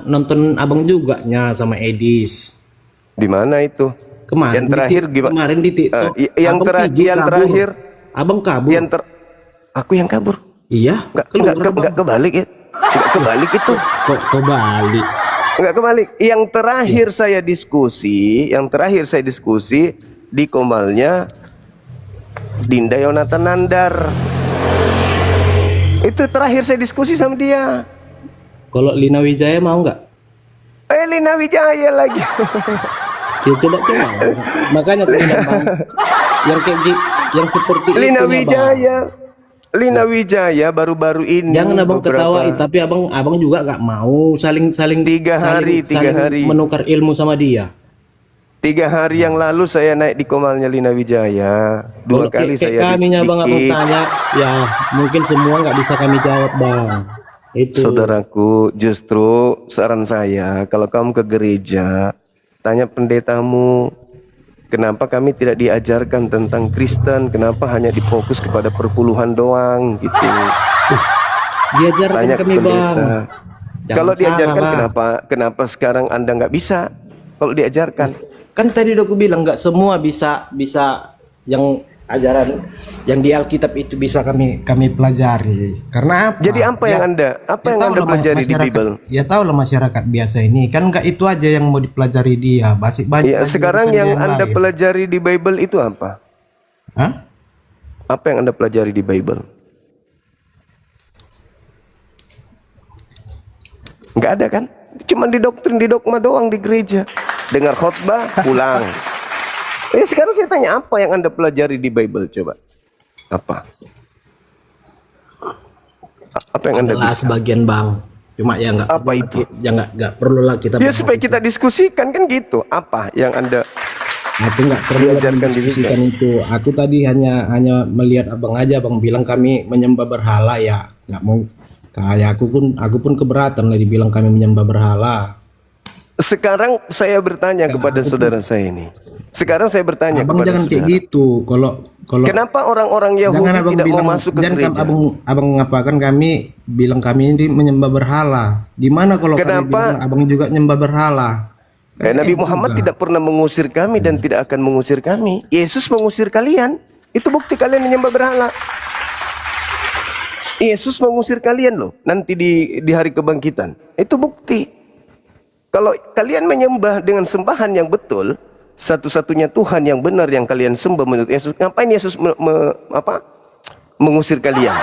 nonton abang juga nya sama Edis. di mana itu? Kemarin Yang terakhir gimana? Kemarin di TikTok. Yang Abang terakhir, pergi kabur. terakhir, Abang kabur. aku yang kabur. Iya. keluar, Bang. Enggak kebalik ya. Enggak kebalik itu. Kok balik? Enggak kebalik. Yang terakhir saya diskusi di Komalnya Dinda Yonatan Nandar. Itu terakhir saya diskusi sama dia. Kalau Lina Wijaya mau nggak? Lina Wijaya lagi. Ya, coba. Makanya aku bilang bang, yang kayak yang seperti Lina itunya, Bang. Wijaya. Lina Wijaya baru-baru ini. Jangan abang beberapa- ketawain, tapi abang juga nggak mau saling Tiga hari. menukar ilmu sama dia. 3 hari yang lalu saya naik di Komalnya Lina Wijaya. 2 Kalau kali kayak saya kaminya bang abang dikit. tanya, ya mungkin semua nggak bisa kami jawab bang. Itu. Saudaraku, justru saran saya, kalau kamu ke gereja, tanya pendetamu, kenapa kami tidak diajarkan tentang Kristen, kenapa hanya difokus kepada perpuluhan doang gitu. Diajarkan Tanya ke kami bang. pendeta. Jangan Kalau diajarkan salah, Bang. kenapa sekarang Anda nggak bisa? Kalau diajarkan, Kan tadi udah aku bilang nggak semua bisa yang ajaran yang di Alkitab itu bisa kami pelajari. Karena apa? jadi apa yang Anda tahulah pelajari di masyarakat- Bible? Ya tahu lah masyarakat biasa ini kan nggak itu aja yang mau dipelajari dia, banyak Ya, sekarang urusan yang dia Anda lain. pelajari di Bible itu apa? Hah? Apa yang Anda pelajari di Bible? Nggak ada kan? Cuma di doktrin, di dogma doang di gereja. Dengar khotbah, pulang. Sekarang saya tanya, apa yang Anda pelajari di Bible? Coba. Apa? Apa yang Anda Adalah bisa? sebagian bang. Cuma ya nggak. Apa itu? Ya nggak perlu lah kita. Ya bahas supaya itu. kita diskusikan kan gitu. Apa yang Anda Aku nggak perlu diajarkan di diskusikan itu. Aku tadi hanya melihat abang aja. Abang bilang kami menyembah berhala ya. Nggak mau. Kayak aku pun keberatan lah dibilang kami menyembah berhala. sekarang saya bertanya kepada saudara saya ini. Sekarang saya bertanya Abang kepada jangan kayak saudara. gitu. Kalau Kenapa orang-orang Yahudi jangan abang tidak mau bilang masuk ke jangan gereja? abang ngapakan kami bilang kami ini menyembah berhala. Gimana kalau kami Kenapa? bilang abang juga nyembah berhala? Nabi Muhammad tidak pernah mengusir kami dan tidak akan mengusir kami. Yesus mengusir kalian. Itu bukti kalian menyembah berhala. Yesus mengusir kalian loh nanti di hari kebangkitan. Itu bukti. Kalau kalian menyembah dengan sembahan yang betul, satu-satunya Tuhan yang benar yang kalian sembah menurut Yesus, ngapain Yesus mengusir kalian?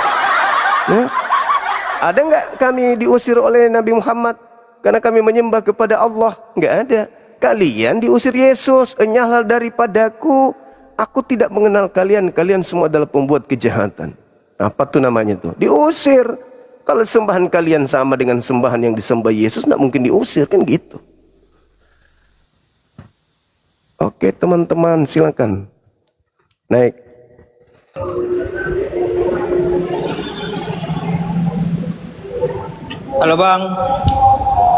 Ada nggak kami diusir oleh Nabi Muhammad karena kami menyembah kepada Allah? Nggak ada. Kalian diusir Yesus. Enyahlah daripadaku, aku tidak mengenal kalian. Kalian semua adalah pembuat kejahatan. Apa tuh namanya tuh? Diusir. Kalau sembahan kalian sama dengan sembahan yang disembah Yesus, nggak mungkin diusir, kan gitu. Oke teman-teman, silakan naik. Halo Bang.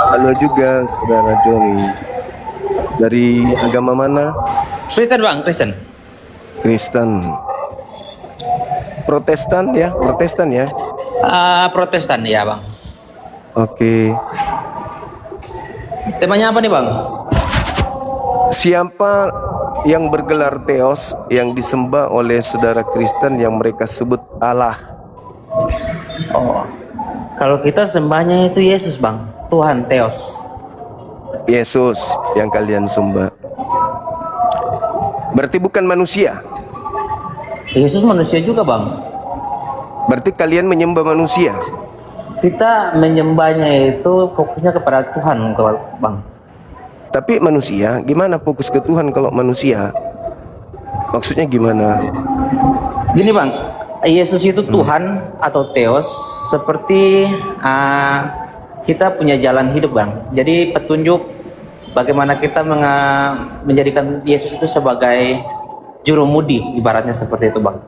Halo juga saudara Joni. Dari agama mana? Kristen Bang, Kristen. Kristen. Protestan ya? Protestan ya? Protestan ya Bang. Oke. Temanya apa nih Bang? Siapa yang bergelar Theos yang disembah oleh saudara Kristen yang mereka sebut Allah? Oh, kalau kita sembahnya itu Yesus Bang, Tuhan Theos. Yesus yang kalian sembah. Berarti bukan manusia. Yesus manusia juga Bang. Berarti kalian menyembah manusia. Kita menyembahnya itu fokusnya kepada Tuhan Bang. Tapi manusia, gimana fokus ke Tuhan kalau manusia? Maksudnya gimana? Gini Bang, Yesus itu Tuhan atau Theos seperti kita punya jalan hidup Bang. Jadi petunjuk bagaimana kita menjadikan Yesus itu sebagai jurumudi, ibaratnya seperti itu Bang.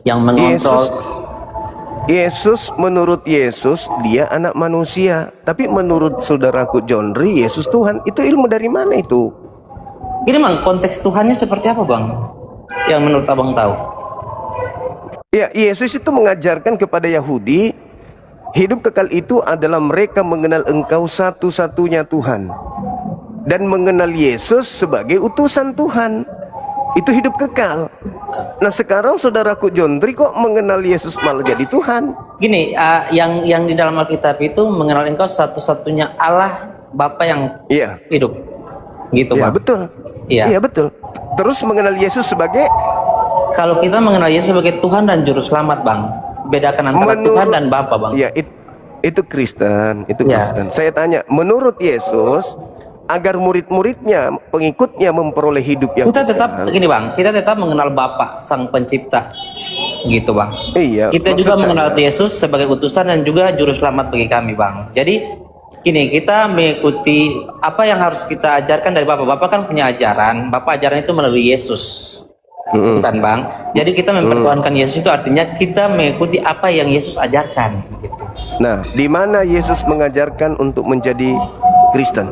Yang mengontrol. Yesus menurut Yesus dia anak manusia, tapi menurut saudaraku Jonri Yesus Tuhan. Itu ilmu dari mana itu? Gini Bang, konteks Tuhannya seperti apa Bang? Yang menurut Abang tahu? Ya, Yesus itu mengajarkan kepada Yahudi, hidup kekal itu adalah mereka mengenal Engkau satu-satunya Tuhan dan mengenal Yesus sebagai utusan Tuhan. Itu hidup kekal. Nah sekarang saudaraku Jondri kok mengenal Yesus malah jadi Tuhan? Gini, yang di dalam Alkitab itu mengenal Engkau satu-satunya Allah Bapa yang hidup, gitu ya, Bang. Betul. Iya. Iya betul. Terus mengenal Yesus sebagai, kalau kita mengenal Yesus sebagai Tuhan dan Juru Selamat Bang, bedakan antara Tuhan dan Bapa Bang. Iya, itu Kristen, itu Ya. Kristen. Saya tanya, menurut Yesus, agar murid-muridnya, pengikutnya memperoleh hidup yang Kita tetap kekal. gini Bang, kita tetap mengenal Bapa Sang Pencipta, gitu Bang. Iya. Kita maksud juga saya- mengenal Yesus sebagai utusan dan juga Juru Selamat bagi kami Bang. Jadi gini, kita mengikuti apa yang harus kita ajarkan dari Bapak. Bapak kan punya ajaran, Bapak ajaran itu melalui Yesus, kan Bang. Jadi kita mempertuhankan Yesus itu artinya kita mengikuti apa yang Yesus ajarkan, gitu. Nah, di mana Yesus mengajarkan untuk menjadi Kristen?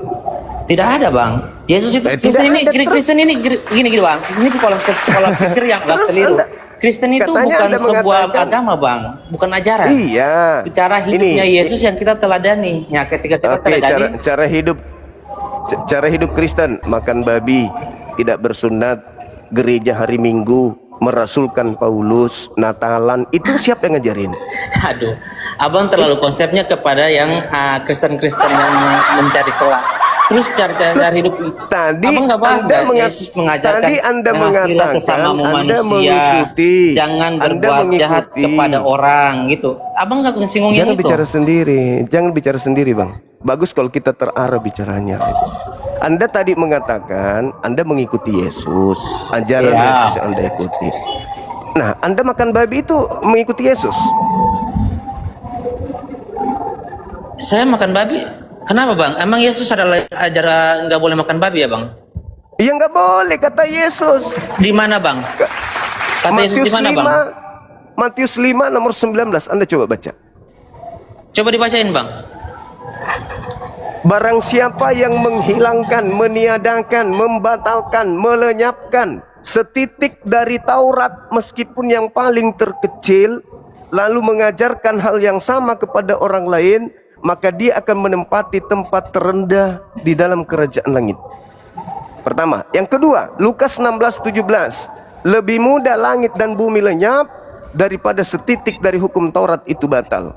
Tidak ada Bang. Yesus itu tidak ada, Kristen ini gini Bang. Ini pola pikir yang agak Terus keliru. Anda- Kristen itu katanya bukan Anda sebuah mengatakan- agama Bang, bukan ajaran. Iya. Cara hidupnya Yesus yang kita teladani. Ya, ketika kita Oke, teladani, cara hidup Kristen, makan babi, tidak bersunat, gereja hari Minggu, merasulkan Paulus, Natalan, itu siapa yang ngajarin? aduh, Abang terlalu konsepnya kepada yang Kristen-Kristen yang mencari celah. Terus cara hidup Tadi Abang nggak bahas Anda nggak? Yesus mengajarkan tadi Anda mengasihilah mengatakan sesama Anda manusia, mengikuti, jangan Anda berbuat jahat mengikuti. kepada orang gitu. Abang nggak singgung yang Jangan itu. bicara sendiri, Bang. Bagus kalau kita terarah bicaranya. Anda tadi mengatakan Anda mengikuti Yesus, ajaran Ya. Yesus yang Anda ikuti. Nah, Anda makan babi itu mengikuti Yesus. Saya makan babi. Kenapa Bang? Emang Yesus adalah ajaran nggak boleh makan babi ya Bang? Ya nggak boleh kata Yesus. Di mana Bang? Kata Yesus di mana Bang? Matius 5 nomor 19. Anda coba baca. Coba dibacain Bang. Barang siapa yang menghilangkan, meniadakan, membatalkan, melenyapkan setitik dari Taurat meskipun yang paling terkecil, lalu mengajarkan hal yang sama kepada orang lain, maka dia akan menempati tempat terendah di dalam kerajaan langit. Pertama. Yang kedua, Lukas 16:17. Lebih mudah langit dan bumi lenyap daripada setitik dari hukum Taurat itu batal.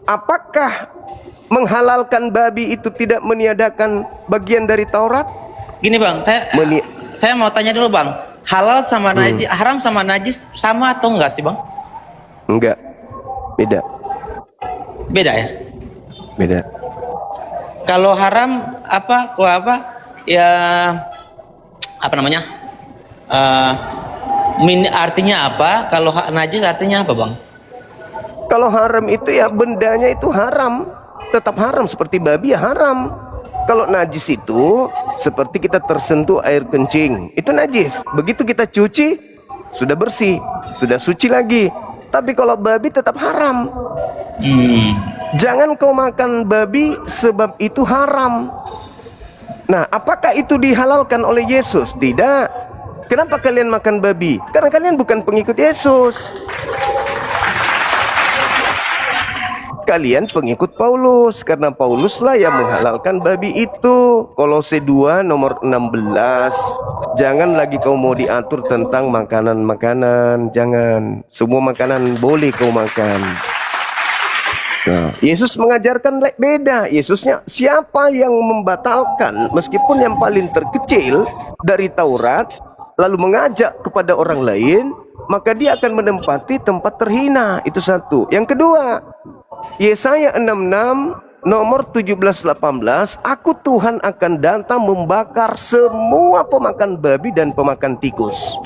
Apakah menghalalkan babi itu tidak meniadakan bagian dari Taurat? Gini bang, saya mau tanya dulu bang, halal sama najis, haram sama najis sama atau enggak sih bang? Enggak, beda. Beda ya? Beda. Kalau haram ya apa namanya? Artinya apa? Kalau najis artinya apa bang? Kalau haram itu ya bendanya itu haram, tetap haram, seperti babi ya haram. Kalau najis itu seperti kita tersentuh air kencing, itu najis. Begitu kita cuci sudah bersih, sudah suci lagi. Tapi kalau babi tetap haram. Jangan kau makan babi sebab itu haram. Nah, apakah itu dihalalkan oleh Yesus? Tidak. Kenapa kalian makan babi? Karena kalian bukan pengikut Yesus. Kalian pengikut Paulus, karena Pauluslah yang menghalalkan babi itu. Kolose 2 nomor 16. Jangan lagi kau mau diatur tentang makanan-makanan. Jangan. Semua makanan boleh kau makan. Nah, Yesus mengajarkan beda. Yesusnya, siapa yang membatalkan meskipun yang paling terkecil dari Taurat, lalu mengajak kepada orang lain, maka dia akan menempati tempat terhina. Itu satu. Yang kedua, Yesaya 66 nomor 17-18, aku Tuhan akan datang membakar semua pemakan babi dan pemakan tikus.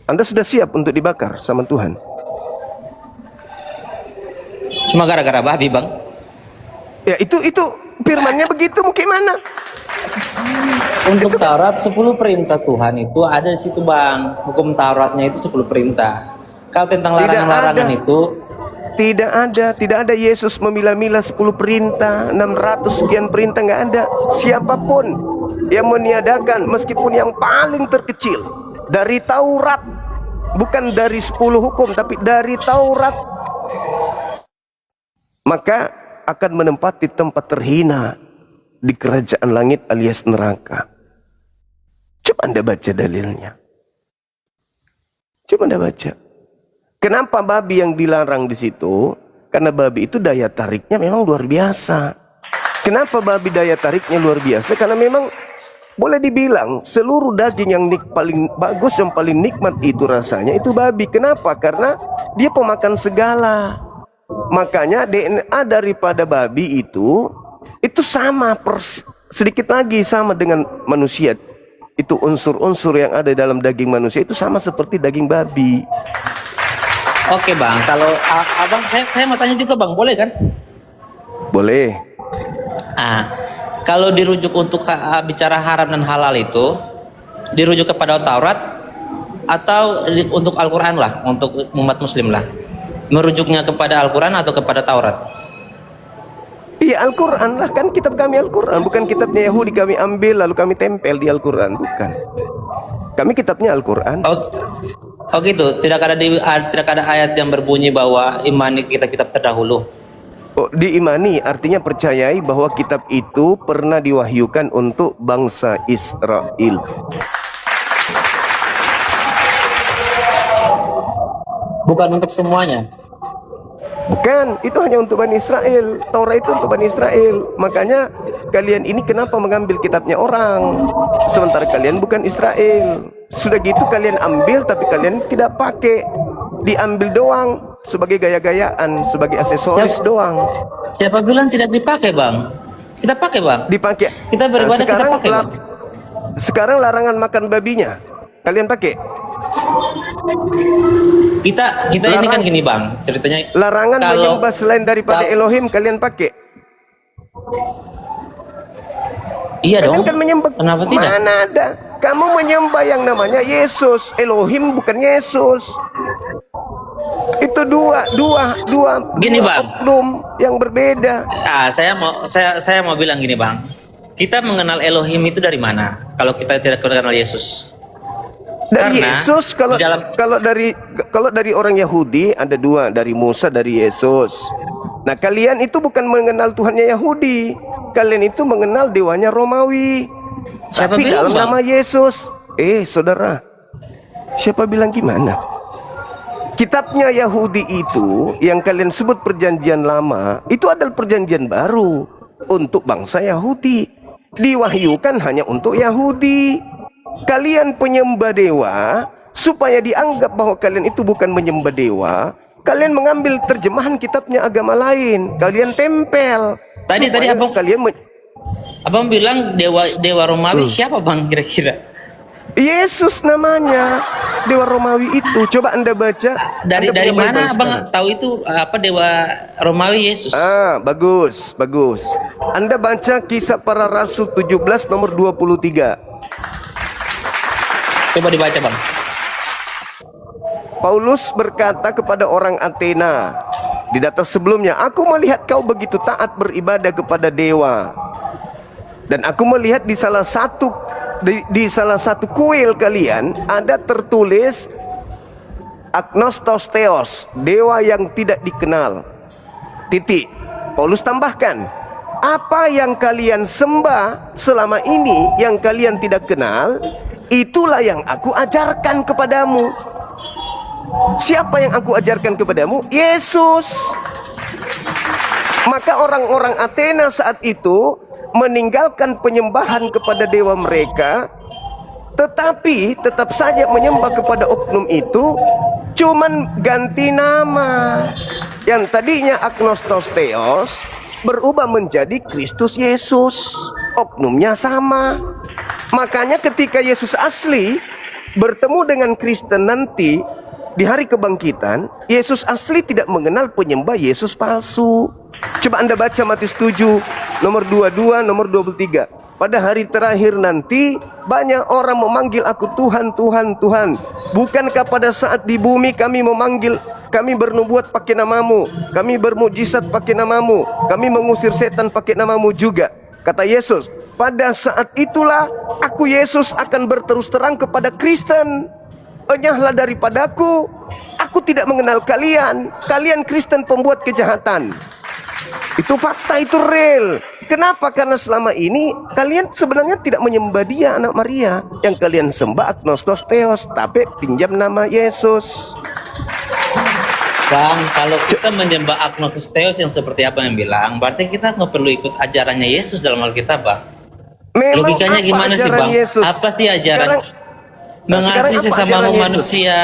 Anda sudah siap untuk dibakar sama Tuhan? Cuma gara-gara babi bang? Ya itu firmannya begitu, mau gimana? Untuk Taurat 10 perintah Tuhan itu ada di situ bang. Hukum Tauratnya itu 10 perintah. Kalau tentang larangan-larangan itu tidak ada Yesus memilah-milah 10 perintah, 600 sekian perintah, nggak ada. Siapapun yang meniadakan meskipun yang paling terkecil dari Taurat, bukan dari 10 hukum tapi dari Taurat, maka akan menempati tempat terhina di kerajaan langit alias neraka. Coba Anda baca dalilnya. Coba Anda baca. Kenapa babi yang dilarang di situ? Karena babi itu daya tariknya memang luar biasa. Kenapa babi daya tariknya luar biasa? Karena memang boleh dibilang seluruh daging yang paling bagus, yang paling nikmat itu rasanya itu babi. Kenapa? Karena dia pemakan segala. Makanya DNA daripada babi itu sama sedikit lagi sama dengan manusia. Itu unsur-unsur yang ada dalam daging manusia itu sama seperti daging babi. Oke bang, kalau abang saya mau tanya juga bang, boleh kan? Boleh. Kalau dirujuk untuk bicara haram dan halal itu dirujuk kepada Taurat atau untuk Al-Quran lah, untuk umat Muslim lah, merujuknya kepada Al-Quran atau kepada Taurat? Iya, Al-Quran lah, kan kitab kami Al-Quran, bukan kitabnya Yahudi kami ambil lalu kami tempel di Al-Quran, bukan. Kami kitabnya Al-Quran. Oh gitu, tidak ada ayat yang berbunyi bahwa imani kita kitab terdahulu. Oh, diimani artinya percayai bahwa kitab itu pernah diwahyukan untuk bangsa Israel. Bukan untuk semuanya. Bukan, itu hanya untuk Bani Israel. Taurat itu untuk Bani Israel. Makanya kalian ini kenapa mengambil kitabnya orang, sementara kalian bukan Israel. Sudah gitu kalian ambil tapi kalian tidak pakai. Diambil doang sebagai gaya-gayaan, sebagai aksesoris doang. Siapa bilang tidak dipakai bang? Kita pakai bang. Dipakai. Kita beribadah kita pakai bang. Sekarang larangan makan babinya kalian pakai. Kita ini kan gini bang, ceritanya. Larangan menyembah selain daripada Elohim kalian pakai. Iya kalian dong. Kan menyembah. Kenapa tidak? Mana ada? Kamu menyembah yang namanya Yesus. Elohim bukan Yesus. Itu dua Gini bang, oknum yang berbeda. Saya mau bilang gini bang. Kita mengenal Elohim itu dari mana? Kalau kita tidak mengenal Yesus. Dari Karena Yesus, kalau di dalam kalau dari orang Yahudi ada dua, dari Musa, dari Yesus. Nah, kalian itu bukan mengenal Tuhannya Yahudi, kalian itu mengenal dewanya Romawi. siapa Tapi bilang dalam bang? nama Yesus, saudara, siapa bilang gimana? Kitabnya Yahudi itu yang kalian sebut perjanjian lama, itu adalah perjanjian baru untuk bangsa Yahudi. Diwahyukan hanya untuk Yahudi. Kalian penyembah dewa, supaya dianggap bahwa kalian itu bukan menyembah dewa, kalian mengambil terjemahan kitabnya agama lain, kalian tempel. Tadi Supaya abang abang bilang dewa Romawi siapa bang kira-kira? Yesus namanya, dewa Romawi itu. Coba Anda baca. Dari Anda punya mana Bible abang sekarang. tahu itu apa dewa Romawi Yesus? Bagus, bagus. Anda baca Kisah Para Rasul 17 nomor 23. Coba dibaca bang. Paulus berkata kepada orang Athena di data sebelumnya, aku melihat kau begitu taat beribadah kepada dewa, dan aku melihat di salah satu kuil kalian ada tertulis agnostos theos, dewa yang tidak dikenal. Titik. Paulus tambahkan, apa yang kalian sembah selama ini yang kalian tidak kenal, itulah yang aku ajarkan kepadamu. Siapa yang aku ajarkan kepadamu? Yesus. Maka orang-orang Athena saat itu meninggalkan penyembahan kepada dewa mereka, tetapi tetap saja menyembah kepada oknum itu, cuman ganti nama. Yang tadinya agnostos theos berubah menjadi Kristus Yesus. Oknumnya sama. Makanya ketika Yesus asli bertemu dengan Kristen nanti di hari kebangkitan, Yesus asli tidak mengenal penyembah Yesus palsu. Coba Anda baca Matius 7 nomor 22, nomor 23. Pada hari terakhir nanti banyak orang memanggil aku Tuhan, Tuhan, Tuhan. Bukankah pada saat di bumi kami memanggil, kami bernubuat pakai namamu, kami bermujizat pakai namamu, kami mengusir setan pakai namamu juga. Kata Yesus, pada saat itulah aku Yesus akan berterus terang kepada Kristen, enyahlah daripadaku, aku tidak mengenal kalian, kalian Kristen pembuat kejahatan. Itu fakta, itu real. Kenapa? Karena selama ini kalian sebenarnya tidak menyembah dia, anak Maria. Yang kalian sembah agnostos theos, tapi pinjam nama Yesus. Bang, kalau kita menyembah agnostos theos yang seperti apa yang bilang, berarti kita nggak perlu ikut ajarannya Yesus dalam Alkitab, Bang. Memang Logikanya apa gimana sih, ajaran Bang? Yesus? Apa sih ajaran? Sekarang Mengasihi apa sesama ajaran Yesus? manusia,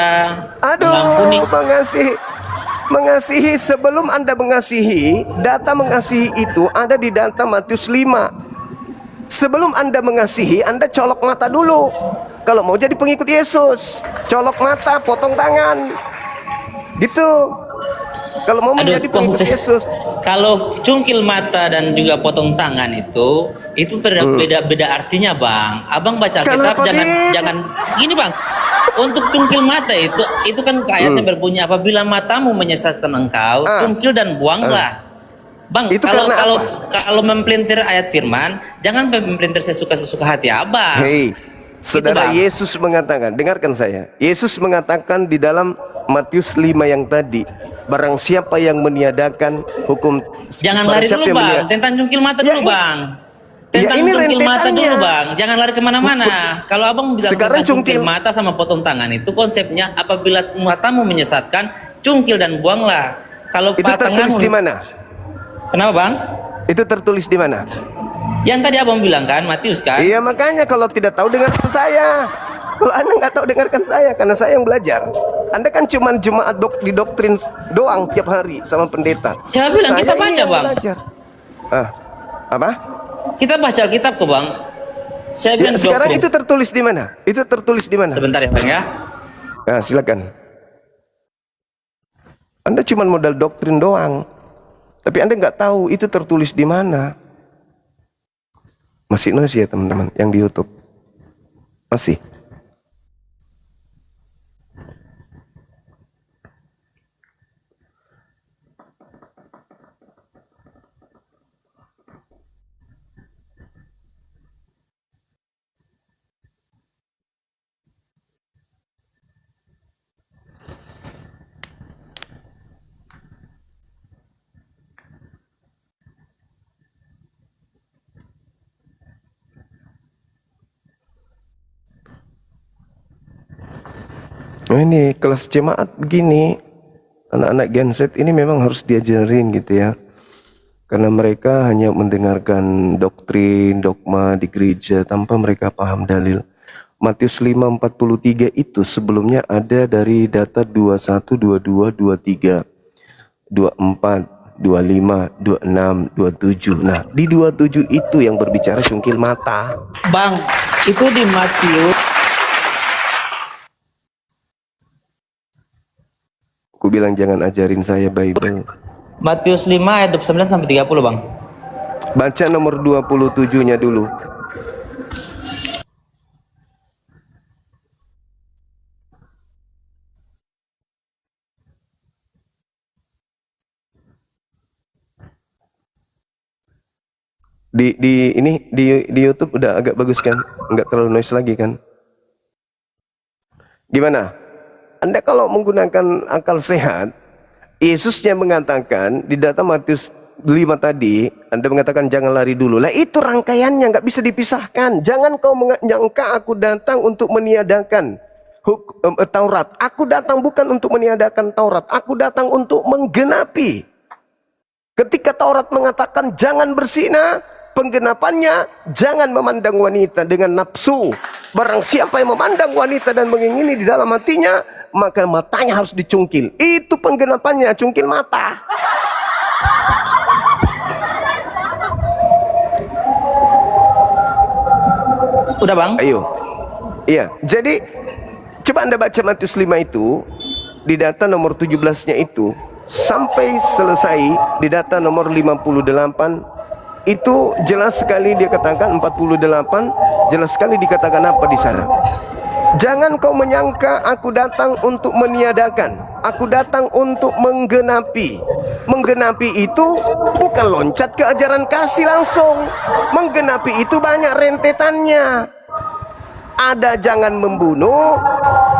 Aduh, mengampuni. mengasihi sebelum Anda mengasihi, data mengasihi itu ada di data Matius 5. Sebelum Anda mengasihi, Anda colok mata dulu. Kalau mau jadi pengikut Yesus, colok mata, potong tangan. Gitu. Kalau mau menjadi pengikut konsep. Yesus. Kalau cungkil mata dan juga potong tangan itu beda artinya, Bang. Abang baca Alkitab Kenapa beda? jangan gini, Bang. Untuk cungkil mata itu kan ayatnya berbunyi, apabila matamu menyesatkan engkau, cungkil dan buanglah. Bang, Itu kalau karena kalau apa? kalau mempelintir ayat firman, jangan mempelintir sesuka-sesuka hati Abang. Hei, saudara, Bang. Yesus mengatakan, dengarkan saya. Yesus mengatakan di dalam Matius 5 yang tadi, barang siapa yang meniadakan hukum, Jangan barang lari siapa dulu, yang Bang. Tentang cungkil mata Ya, dulu, ini- Bang. Ya, Tentang ini cungkil mata rentetannya. dulu, Bang. Jangan lari kemana-mana. Kalau Abang bilang Sekarang tentang cungkil cungkil- mata sama potong tangan, itu konsepnya apabila matamu menyesatkan, cungkil dan buanglah. Kalau Itu tertulis tanganmu, di mana? kenapa, Bang? Itu tertulis di mana? Yang tadi Abang bilang kan, Matius kan? Iya, makanya kalau tidak tahu dengarkan saya. Kalau Anda nggak tahu dengarkan saya, karena saya yang belajar. Anda kan cuma jemaat didoktrin doang tiap hari sama pendeta. Siapa bilang kita Saya baca, ini yang Bang? belajar. Apa? Kita baca Alkitab kok, Bang. Saya Ya, bilang sekarang doktrin. itu tertulis di mana? Itu tertulis di mana? Sebentar ya, Bang ya. Nah, silakan. Anda cuma modal doktrin doang, tapi Anda nggak tahu itu tertulis di mana. Masih ya teman-teman yang di YouTube? Masih. Nah, ini kelas jemaat begini, anak-anak Gen Z ini memang harus diajarin gitu ya, karena mereka hanya mendengarkan doktrin, dogma di gereja tanpa mereka paham dalil. Matius 5:43 itu sebelumnya ada dari data 21, 22, 23, 24, 25, 26, 27. Nah, di 27 itu yang berbicara cungkil mata. Bang, itu di Matius. Aku bilang jangan ajarin saya Bible. Matius 5 ayat 29 sampai 30, Bang. Baca nomor 27-nya dulu. Di YouTube udah agak bagus kan? Enggak terlalu noise lagi kan? Gimana? Anda kalau menggunakan akal sehat, Yesusnya mengatakan di data Matius 5 tadi, Anda mengatakan jangan lari dulu. Lah itu rangkaiannya nggak bisa dipisahkan. Jangan kau menyangka aku datang untuk meniadakan Taurat. Aku datang bukan untuk meniadakan Taurat. Aku datang untuk menggenapi. Ketika Taurat mengatakan jangan berzina, penggenapannya jangan memandang wanita dengan nafsu. Barang siapa yang memandang wanita dan mengingini di dalam hatinya, maka matanya harus dicungkil. Itu penggenapannya, cungkil mata. Udah, Bang? Ayo. Iya, jadi coba Anda baca Matius 5 itu di data nomor 17-nya itu sampai selesai di data nomor 58 itu jelas sekali dia katakan 48, jelas sekali dikatakan apa di sana. Jangan kau menyangka aku datang untuk meniadakan, aku datang untuk menggenapi. Menggenapi itu bukan loncat ke ajaran kasih langsung. Menggenapi itu banyak rentetannya. Ada jangan membunuh,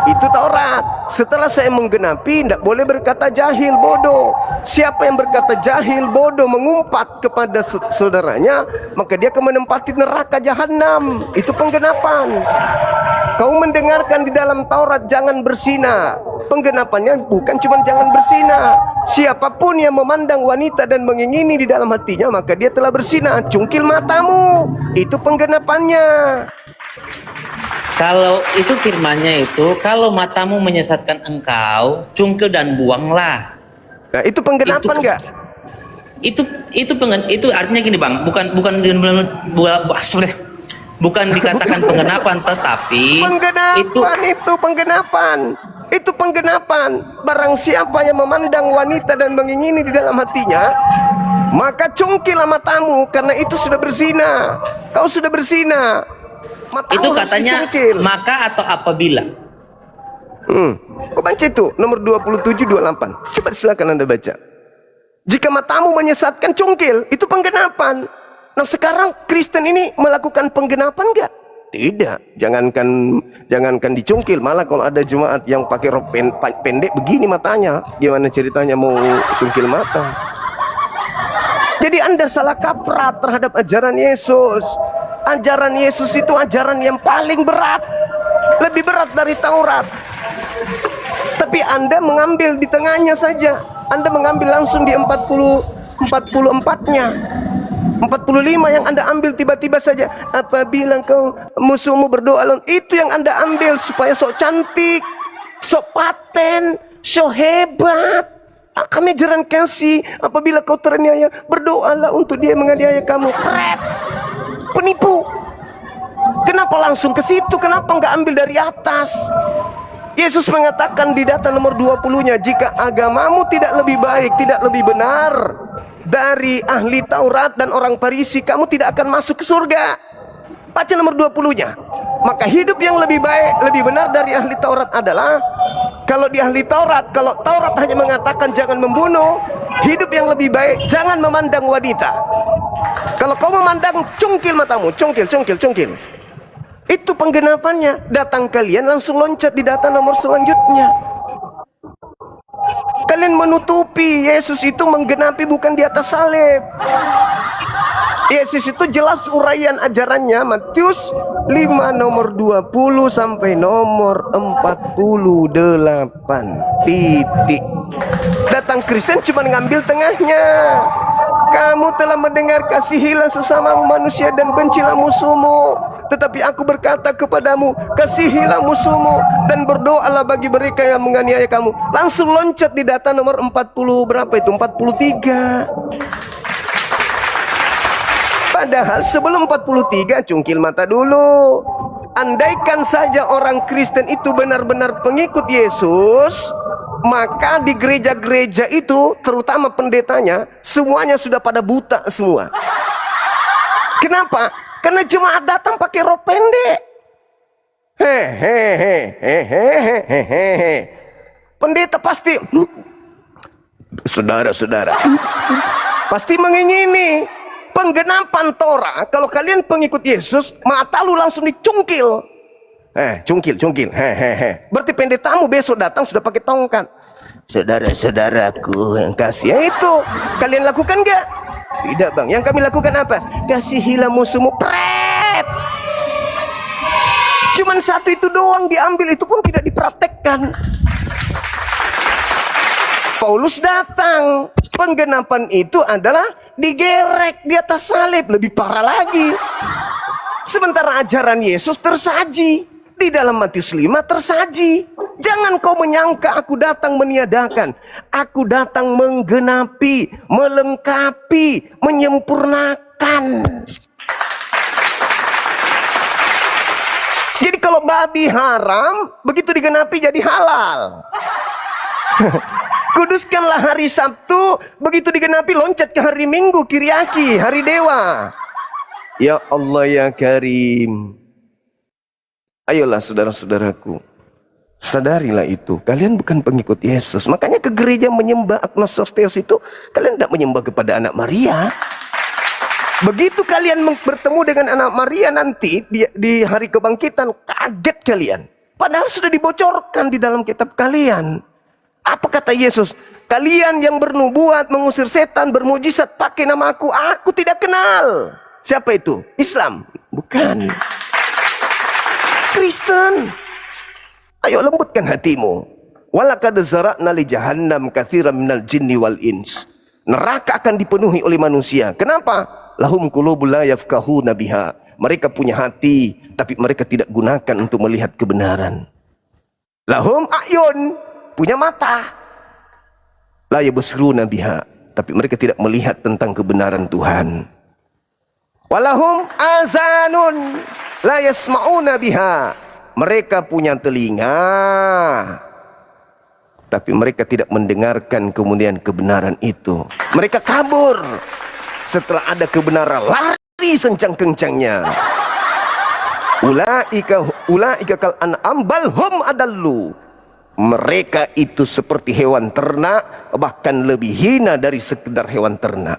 itu Taurat. Setelah saya menggenapi, tidak boleh berkata jahil, bodoh. Siapa yang berkata jahil, bodoh, mengumpat kepada saudaranya, maka dia akan menempati neraka jahanam. Itu penggenapan. Kau mendengarkan di dalam Taurat jangan berzina. Penggenapannya bukan cuma jangan berzina. Siapapun yang memandang wanita dan mengingini di dalam hatinya, maka dia telah berzina. Cungkil matamu. Itu penggenapannya. Kalau itu firmannya itu, kalau matamu menyesatkan engkau, cungkil dan buanglah. Nah, itu penggenapan enggak? Itu artinya gini, Bang, bukan dikatakan penggenapan, tetapi itu penggenapan. Barang siapa yang memandang wanita dan mengingini di dalam hatinya, maka cungkillah matamu, karena itu sudah berzina. Kau sudah berzina. Matamu itu katanya dicungkil. Maka atau apabila. Kau baca itu nomor 27 28. Coba silakan Anda baca. Jika matamu menyesatkan, cungkil, itu penggenapan. Nah, sekarang Kristen ini melakukan penggenapan enggak? Tidak. Jangankan dicungkil, malah kalau ada jemaat yang pakai rok pendek begini matanya, gimana ceritanya mau cungkil mata? Jadi Anda salah kaprah terhadap ajaran Yesus. Ajaran Yesus itu ajaran yang paling berat, lebih berat dari Taurat. Tapi Anda mengambil di tengahnya saja. Anda mengambil langsung di 44-nya. 45 yang Anda ambil tiba-tiba saja. Apabila kau musuhmu berdoa, itu yang Anda ambil supaya sok cantik, sok paten, sok hebat. Kami ajaran kasih. Apabila kau teraniaya, berdoalah untuk dia menganiaya kamu. Pret. Penipu. Kenapa langsung ke situ? Kenapa nggak ambil dari atas? Yesus mengatakan di data nomor 20-nya, jika agamamu tidak lebih baik, tidak lebih benar dari ahli Taurat dan orang Farisi, kamu tidak akan masuk ke surga. Baca nomor 20-nya. Maka hidup yang lebih baik, lebih benar dari ahli Taurat adalah, kalau di ahli Taurat, kalau Taurat hanya mengatakan jangan membunuh, hidup yang lebih baik jangan memandang wanita. Kalau kau memandang, cungkil matamu, cungkil. Itu penggenapannya. Datang kalian langsung loncat di data nomor selanjutnya. Kalian menutupi. Yesus itu menggenapi bukan di atas salib. Yesus itu jelas uraian ajarannya, Matius 5 nomor 20 sampai nomor 48. Titik. Datang Kristen cuma ngambil tengahnya. Kamu telah mendengar, kasihilah sesama manusia dan bencilah musuhmu. Tetapi aku berkata kepadamu, kasihilah musuhmu dan berdoalah bagi mereka yang menganiaya kamu. Langsung loncat di data nomor 40 berapa itu? 43. Padahal sebelum 43, cungkil mata dulu. Andaikan saja orang Kristen itu benar-benar pengikut Yesus, maka di gereja-gereja itu, terutama pendetanya, semuanya sudah pada buta semua. Kenapa? Karena jemaat datang pakai rok pendek. Hehehe. Pendeta pasti, saudara-saudara, pasti mengingini penggenapan Torah. Kalau kalian pengikut Yesus, mata lu langsung dicungkil. Cungkil. Berarti pendetamu besok datang sudah pakai tongkat. Saudara-saudaraku yang kasih, itu kalian lakukan gak? Tidak bang. Yang kami lakukan apa? Kasihilah musuhmu. Pret. Cuman satu itu doang diambil, itu pun tidak dipraktekkan. Paulus datang, penggenapan itu adalah digerek di atas salib, lebih parah lagi. Sementara ajaran Yesus tersaji di dalam Matius 5 tersaji. Jangan kau menyangka aku datang meniadakan, aku datang menggenapi, melengkapi, menyempurnakan. Jadi kalau babi haram, begitu digenapi jadi halal. Kuduskanlah hari Sabtu, begitu digenapi loncat ke hari Minggu, Kiriaki, hari Dewa. Ya Allah ya Karim. Ayolah saudara-saudaraku, sadarilah itu. Kalian bukan pengikut Yesus. Makanya ke gereja menyembah Agnostos Theos itu, kalian tidak menyembah kepada anak Maria. Begitu kalian bertemu dengan anak Maria nanti di hari kebangkitan, kaget kalian. Padahal sudah dibocorkan di dalam kitab kalian. Apa kata Yesus? Kalian yang bernubuat, mengusir setan, bermujizat pakai nama aku tidak kenal. Siapa itu? Islam? Bukan. Kristen. Ayo lembutkan hatimu. Walaqad zara'na li jahannam katsiran minal jinni wal ins. Neraka akan dipenuhi oleh manusia. Kenapa? Lahum qulubun la yafqahuna biha. Mereka punya hati, tapi mereka tidak gunakan untuk melihat kebenaran. Lahum a'yun, punya mata, la yabsiruna biha, tapi mereka tidak melihat tentang kebenaran Tuhan. Walahum azanun la yasma'una biha, mereka punya telinga, tapi mereka tidak mendengarkan kemudian kebenaran itu. Mereka kabur setelah ada kebenaran, lari sencang-kencangnya. Ulaika kal an'am bal hum adallu. Mereka itu seperti hewan ternak, bahkan lebih hina dari sekedar hewan ternak.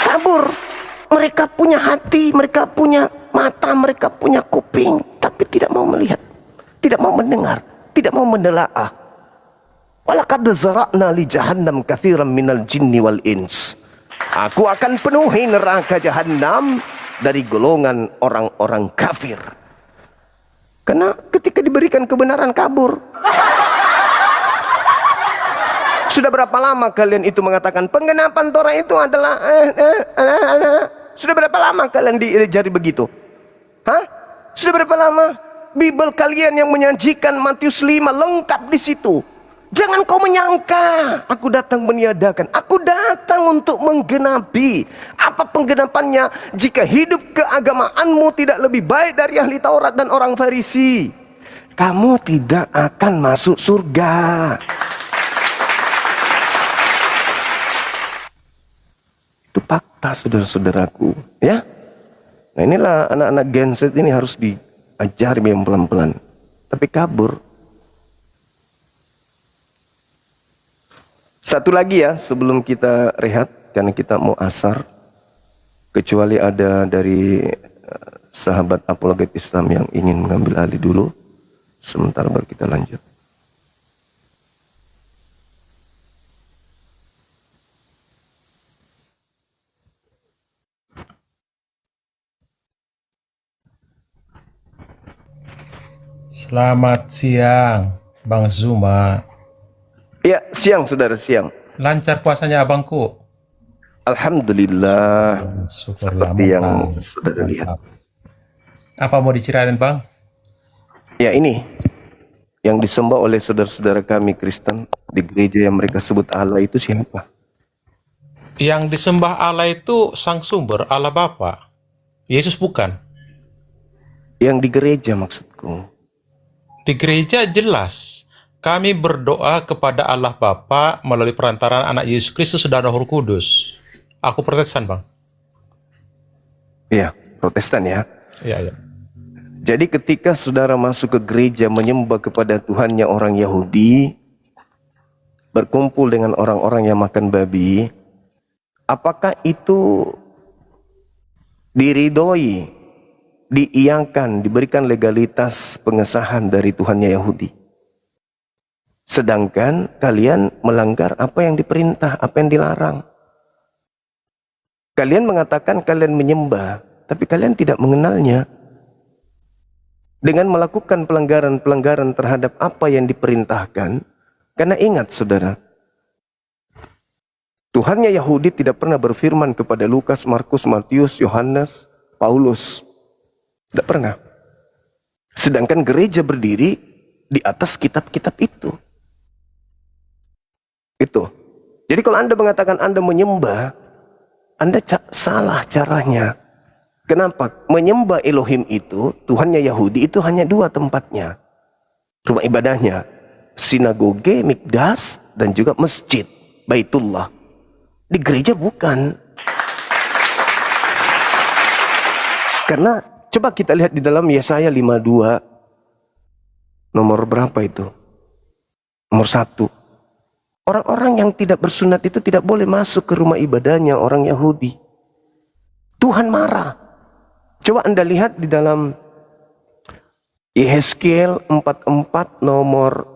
Kabur. Mereka punya hati, mereka punya mata, mereka punya kuping, tapi tidak mau melihat, tidak mau mendengar, tidak mau menelaah. Walaqad zara'na li jahannam katsiran minal jinni wal ins. Aku akan penuhi neraka jahanam dari golongan orang-orang kafir. Karena ketika diberikan kebenaran kabur. Sudah berapa lama kalian itu mengatakan penggenapan Torah itu adalah Sudah berapa lama kalian diajari begitu? Hah? Sudah berapa lama? Bible kalian yang menyajikan Matius 5 lengkap di situ. Jangan kau menyangka aku datang meniadakan. Aku datang untuk menggenapi. Apa penggenapannya? Jika hidup keagamaanmu tidak lebih baik dari ahli Taurat dan orang Farisi, kamu tidak akan masuk surga. Itu fakta saudara-saudaraku, ya. Nah inilah anak-anak Gen Z ini harus diajari yang pelan-pelan. Tapi kabur. Satu lagi ya sebelum kita rehat, karena kita mau asar. Kecuali ada dari sahabat apologet Islam yang ingin mengambil alih dulu. Sementara baru kita lanjut. Selamat siang, Bang Zuma. Ya, siang saudara, siang. Lancar puasanya abangku? Alhamdulillah. Syukurlah, Seperti yang mantap. saudara lihat. Apa mau diceritain, Bang? Ya, ini yang disembah oleh saudara-saudara kami Kristen di gereja yang mereka sebut Allah itu siapa? Yang disembah Allah itu sang sumber, Allah Bapa. Yesus bukan. Yang di gereja maksudku. Di gereja jelas. Kami berdoa kepada Allah Bapa melalui perantaraan anak Yesus Kristus dan Roh Kudus. Aku Protestan, Bang. Iya, Protestan ya. Iya, iya. Jadi ketika saudara masuk ke gereja menyembah kepada Tuhannya orang Yahudi, berkumpul dengan orang-orang yang makan babi, apakah itu diridhoi, diiyakan, diberikan legalitas pengesahan dari Tuhannya Yahudi? Sedangkan kalian melanggar apa yang diperintah, apa yang dilarang. Kalian mengatakan kalian menyembah, tapi kalian tidak mengenalnya. Dengan melakukan pelanggaran-pelanggaran terhadap apa yang diperintahkan, karena ingat saudara, Tuhannya Yahudi tidak pernah berfirman kepada Lukas, Markus, Matius, Yohanes, Paulus. Tidak pernah. Sedangkan gereja berdiri di atas kitab-kitab itu. Itu. Jadi kalau Anda mengatakan Anda menyembah, Anda salah caranya. Kenapa? Menyembah Elohim itu, Tuhannya Yahudi itu hanya dua tempatnya. Rumah ibadahnya. Sinagoge, mikdas, dan juga masjid, Baitullah. Di gereja bukan. Karena coba kita lihat di dalam Yesaya 52. Nomor berapa itu? Nomor 1. Orang-orang yang tidak bersunat itu tidak boleh masuk ke rumah ibadahnya orang Yahudi. Tuhan marah. Coba Anda lihat di dalam Yehezkiel 44 nomor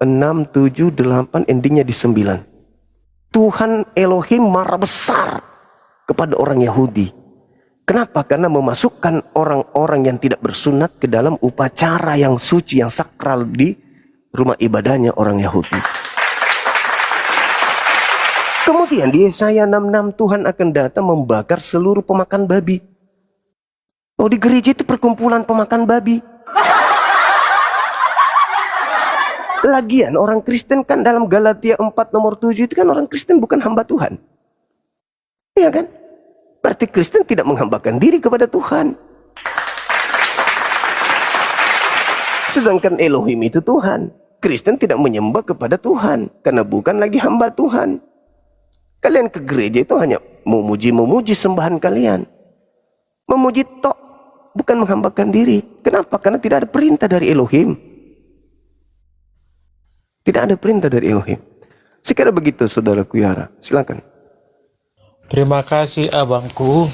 6, 7, 8, endingnya di 9. Tuhan Elohim marah besar kepada orang Yahudi. Kenapa? Karena memasukkan orang-orang yang tidak bersunat ke dalam upacara yang suci, yang sakral di rumah ibadahnya orang Yahudi. Kemudian di Yesaya 66 Tuhan akan datang membakar seluruh pemakan babi. Oh, di gereja itu perkumpulan pemakan babi. Lagian orang Kristen kan dalam Galatia 4 nomor 7 itu kan orang Kristen bukan hamba Tuhan. Iya kan? Berarti Kristen tidak menghambakan diri kepada Tuhan. Sedangkan Elohim itu Tuhan. Kristen tidak menyembah kepada Tuhan karena bukan lagi hamba Tuhan. Kalian ke gereja itu hanya memuji-memuji sembahan kalian. Memuji tok, bukan menghambakan diri. Kenapa? Karena tidak ada perintah dari Elohim. Tidak ada perintah dari Elohim. Sekira begitu saudaraku Yara. Silakan. Terima kasih abangku.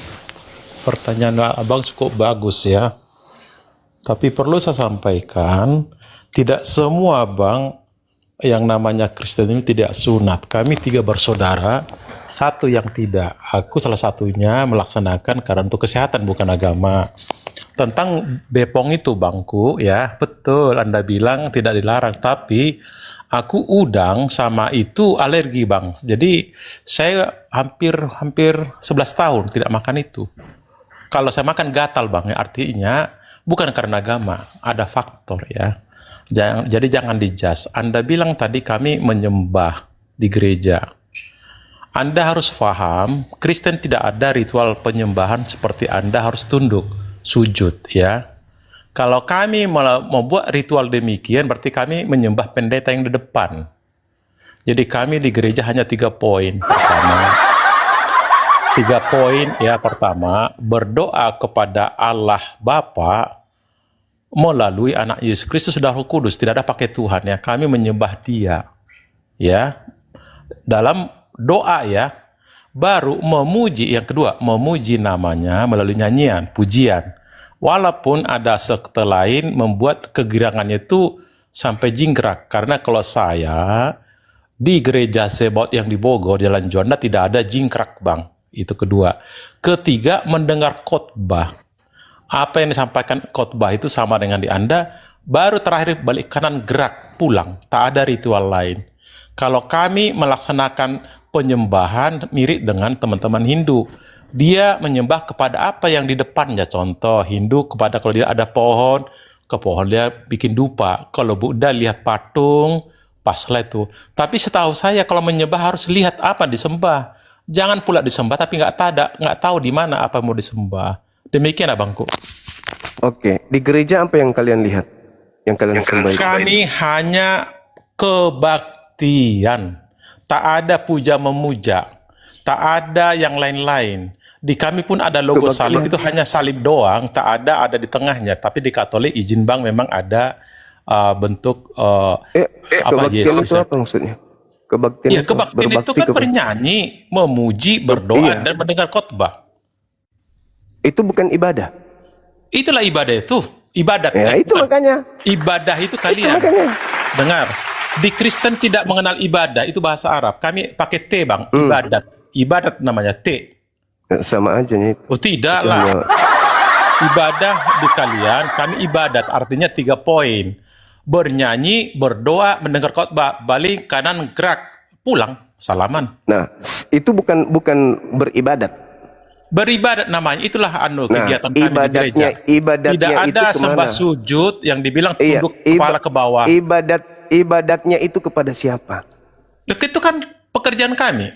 Pertanyaan abang cukup bagus ya. Tapi perlu saya sampaikan, tidak semua abang yang namanya Kristen ini tidak sunat. Kami 3 bersaudara, 1 yang tidak. Aku salah satunya melaksanakan karena untuk kesehatan bukan agama. Tentang Bepong itu bangku ya, betul Anda bilang tidak dilarang, tapi aku udang sama itu alergi bang. Jadi saya hampir 11 tahun tidak makan itu. Kalau saya makan gatal bang, ya artinya bukan karena agama, ada faktor ya. Jadi jangan dijudge. Anda bilang tadi kami menyembah di gereja. Anda harus paham, Kristen tidak ada ritual penyembahan seperti Anda harus tunduk, sujud ya. Kalau kami membuat ritual demikian, berarti kami menyembah pendeta yang di depan. Jadi kami di gereja hanya 3 poin. Pertama, 3 poin ya. Pertama, berdoa kepada Allah Bapa melalui anak Yesus Kristus dan Roh Kudus. Tidak ada pakai Tuhan ya. Kami menyembah Dia. Ya. Dalam doa ya. Baru memuji, yang kedua, memuji namanya melalui nyanyian, pujian. Walaupun ada sekte lain membuat kegirangannya itu sampai jingkrak. Karena kalau saya di gereja Sebot yang di Bogor, Jalan Juanda tidak ada jingkrak bang. Itu kedua. Ketiga, mendengar khotbah. Apa yang disampaikan khotbah itu sama dengan di Anda, baru terakhir balik kanan gerak pulang, tak ada ritual lain. Kalau kami melaksanakan penyembahan mirip dengan teman-teman Hindu, dia menyembah kepada apa yang di depannya. Contoh Hindu kepada, kalau dia ada pohon, ke pohon dia bikin dupa. Kalau Buddha lihat patung, paslah itu. Tapi setahu saya kalau menyembah harus lihat apa disembah. Jangan pula disembah tapi nggak tahu di mana apa mau disembah. Demikian abangku. Oke, di gereja apa yang kalian lihat? Yang kalian sembah itu? Kami hanya kebaktian. Tak ada puja memuja. Tak ada yang lain-lain. Di kami pun ada logo salib, itu hanya salib doang, tak ada di tengahnya. Tapi di Katolik izin bang memang ada bentuk apa kebaktian Yesus. itu apa maksudnya? Kebaktian Iya, itu kebaktian itu berbakti kan kepada- bernyanyi, memuji, berdoa, Iya. dan mendengar khotbah. Itu bukan ibadah. Itulah ibadah itu. Ibadat. Ya, itu bukan. makanya. Ibadah itu Itu kalian. makanya. Dengar. Di Kristen tidak mengenal ibadah, itu bahasa Arab. Kami pakai T bang, ibadat. Ibadat namanya T. Sama aja nih. Oh tidak lah. Ya. Ibadah di kalian, kami ibadat. Artinya 3 poin. Bernyanyi, berdoa, mendengar khotbah, balik kanan gerak, pulang, salaman. Nah, itu bukan beribadat. Beribadat namanya, itulah Nah, kegiatan kami di gereja. ibadatnya Tidak itu ada kemana? sembah sujud yang dibilang Iya, tunduk kepala ke bawah. ibadatnya itu kepada siapa? Loh, itu kan pekerjaan kami.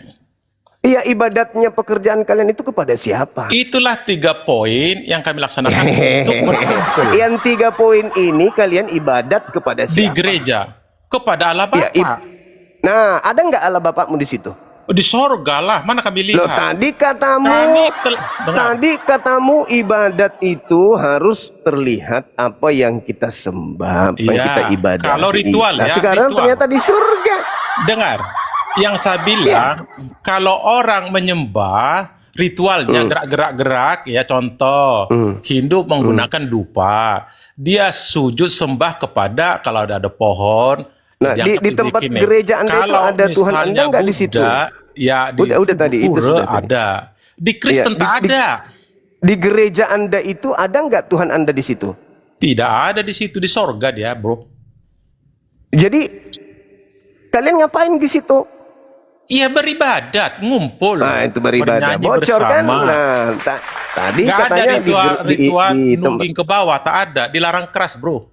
Iya, ibadatnya pekerjaan kalian itu kepada siapa? Itulah 3 poin yang kami laksanakan untuk berkumpul Yang 3 poin ini kalian ibadat kepada di siapa? gereja kepada Allah Ya, Bapa. nah, ada nggak Allah Bapakmu di situ? Di sorga lah, mana kami Loh, lihat. tadi katamu, Dengar. tadi katamu ibadat itu harus terlihat apa yang kita sembah, apa yang Iya, kita ibadah. kalau ritual Nah, ya, sekarang ritual. ternyata di surga. Dengar, yang saya bilang, kalau orang menyembah, ritualnya gerak-gerak-gerak, ya contoh, Hindu menggunakan dupa, dia sujud sembah kepada, kalau ada pohon, Nah, diangkat di tempat dibikin, gereja Anda itu kalau ada Tuhan misalnya Anda nggak di situ? Buddha, ya di Udah tadi, itu pura sudah tadi. ada, di Kristen Iya, tak ada. Di gereja Anda itu ada nggak Tuhan Anda di situ? Tidak ada di situ, di sorga dia, bro. Jadi kalian ngapain di situ? Iya beribadat, ngumpul. Nah, itu beribadah. Bernyanyi Bocor kan? bersama. Nah, tadi Nggak ada katanya ritual di tempat. nungging ke bawah, tak ada. Dilarang keras, bro.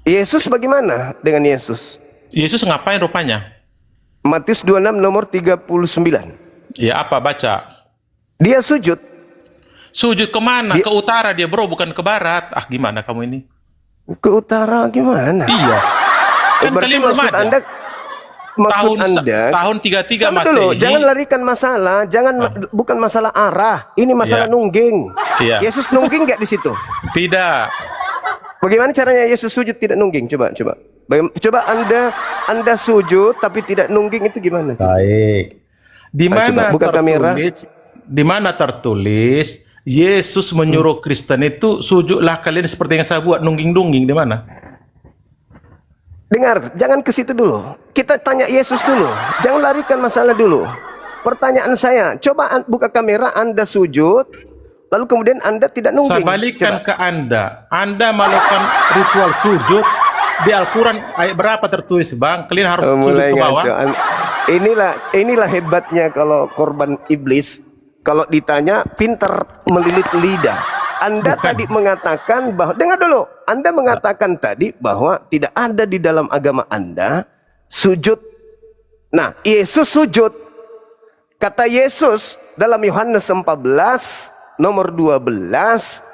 Yesus bagaimana dengan Yesus? Yesus ngapain rupanya? Matius 26 nomor 39. Ya apa, baca. Dia sujud. Sujud kemana? Dia- Ke utara dia, bro, bukan ke barat. Ah, gimana kamu ini? Ke utara gimana? Iya. Kan Berarti kalian belum maksud ada. Anda tahun 33 Sama dulu, Masehi. jangan larikan masalah, bukan masalah arah. Ini masalah Iya. nungging. Iya. Yesus nungging nggak di situ? Tidak. Bagaimana caranya Yesus sujud tidak nungging? Coba. Coba Anda sujud tapi tidak nungging itu gimana? Baik. Di coba mana buka kamera. Di mana tertulis Yesus menyuruh Kristen itu sujudlah kalian seperti yang saya buat, nungging-nungging, di mana? Dengar, jangan ke situ dulu. Kita tanya Yesus dulu. Jangan larikan masalah dulu. Pertanyaan saya, coba buka kamera, Anda sujud, lalu kemudian Anda tidak nungging. Saya balikkan Coba. ke Anda. Anda melakukan ritual sujud di Al-Quran ayat berapa tertulis, Bang? Kalian harus sujud ke bawah. ngaco. Inilah hebatnya kalau korban iblis. Kalau ditanya pintar melilit lidah. Anda tadi mengatakan bahwa, dengar dulu, Anda mengatakan tadi bahwa tidak ada di dalam agama Anda sujud. Nah, Yesus sujud. Kata Yesus dalam Yohanes 14 nomor 12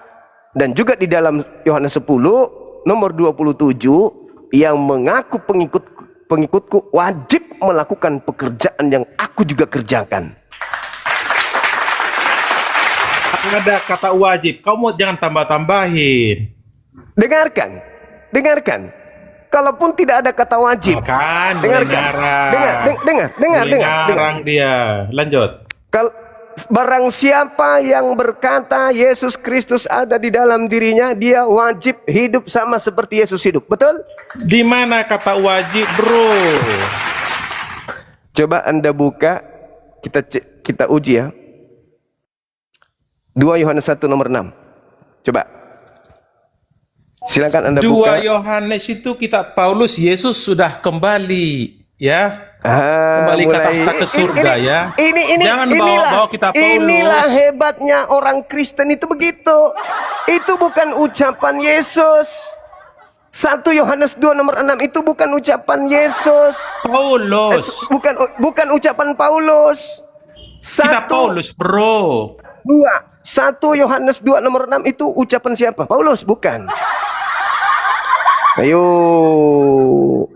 dan juga di dalam Yohanes 10 nomor 27, yang mengaku pengikutku wajib melakukan pekerjaan yang aku juga kerjakan. Ada kata wajib. Kamu jangan tambah-tambahin. Dengarkan. Kalaupun tidak ada kata wajib, Kan, dengarkan. Dengar. Dengarang dia. Lanjut. Barang siapa yang berkata Yesus Kristus ada di dalam dirinya, dia wajib hidup sama seperti Yesus hidup. Betul? Di mana kata wajib, bro? Coba Anda buka, kita uji ya. 2 Yohanes 1 nomor 6. Coba. Silakan Anda 2 buka. Yohanes itu kitab Paulus, Yesus sudah kembali ya. Kembali ke tahta ke surga ya. Jangan bawa kitab Inilah Paulus. hebatnya orang Kristen itu begitu. Itu bukan ucapan Yesus. 1 Yohanes 2 nomor 6 itu bukan ucapan Yesus. Paulus. Bukan ucapan Paulus. Kitab Paulus, bro. 1 Yohanes 2 nomor 6 itu ucapan siapa? Paulus, bukan. Ayo.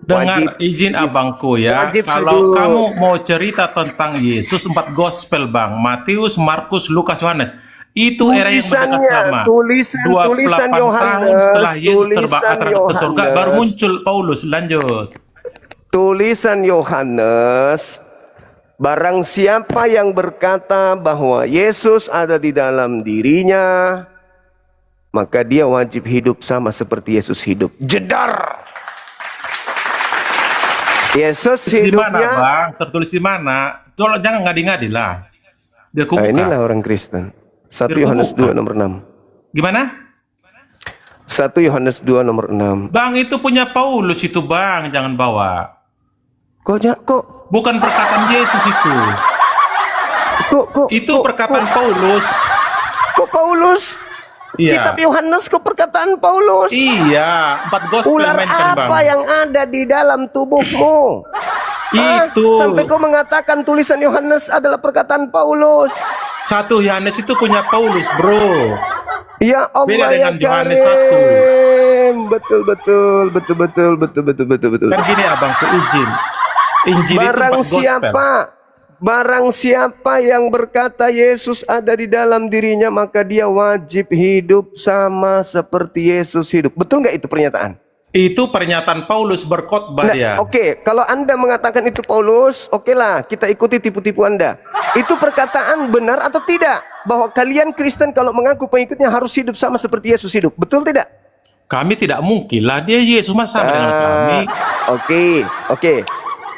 Dengar izin abangku ya. Wajib Kalau sujud. kamu mau cerita tentang Yesus 4 gospel bang, Matius, Markus, Lukas, Yohanes. Itu era yang mendekat lama. tulisan 28 tahun setelah Yesus terbang ke surga Yohanes. baru muncul Paulus. Lanjut. Tulisan Yohanes, barang siapa yang berkata bahwa Yesus ada di dalam dirinya, maka dia wajib hidup sama seperti Yesus hidup. Jedar. Yesus Di mana hidupnya. bang? Tertulis di mana? Tolong jangan ngadi-ngadi lah. Biar ku Nah, buka. inilah orang Kristen. 1 Biar ku Yohanes buka. 2 nomor 6. Gimana? 1 Yohanes 2 nomor 6. Bang itu punya Paulus itu bang, jangan bawa. Kok Bukan perkataan Yesus itu. Itu perkataan Paulus. Kok Paulus? Iya. Kitab Yohanes kok perkataan Paulus? Iya, 4 gospel Ular mainkan bang. apa yang ada di dalam tubuhmu? Hah? Itu. Sampai kau mengatakan tulisan Yohanes adalah perkataan Paulus. 1 Yohanes itu punya Paulus, bro. Ya Allah, Beda ya dengan Yohanes Karim. Betul. Kan gini abangku izin. Injil itu 4 gospel. Barang siapa yang berkata Yesus ada di dalam dirinya, maka dia wajib hidup sama seperti Yesus hidup. Betul nggak itu pernyataan? Itu pernyataan Paulus berkhotbah dia. Oke, kalau Anda mengatakan itu Paulus, oke lah, kita ikuti tipu-tipu Anda. Itu perkataan benar atau tidak? Bahwa kalian Kristen kalau mengaku pengikutnya harus hidup sama seperti Yesus hidup. Betul tidak? Kami tidak mungkin lah, dia Yesus mah sama dengan kami. Oke.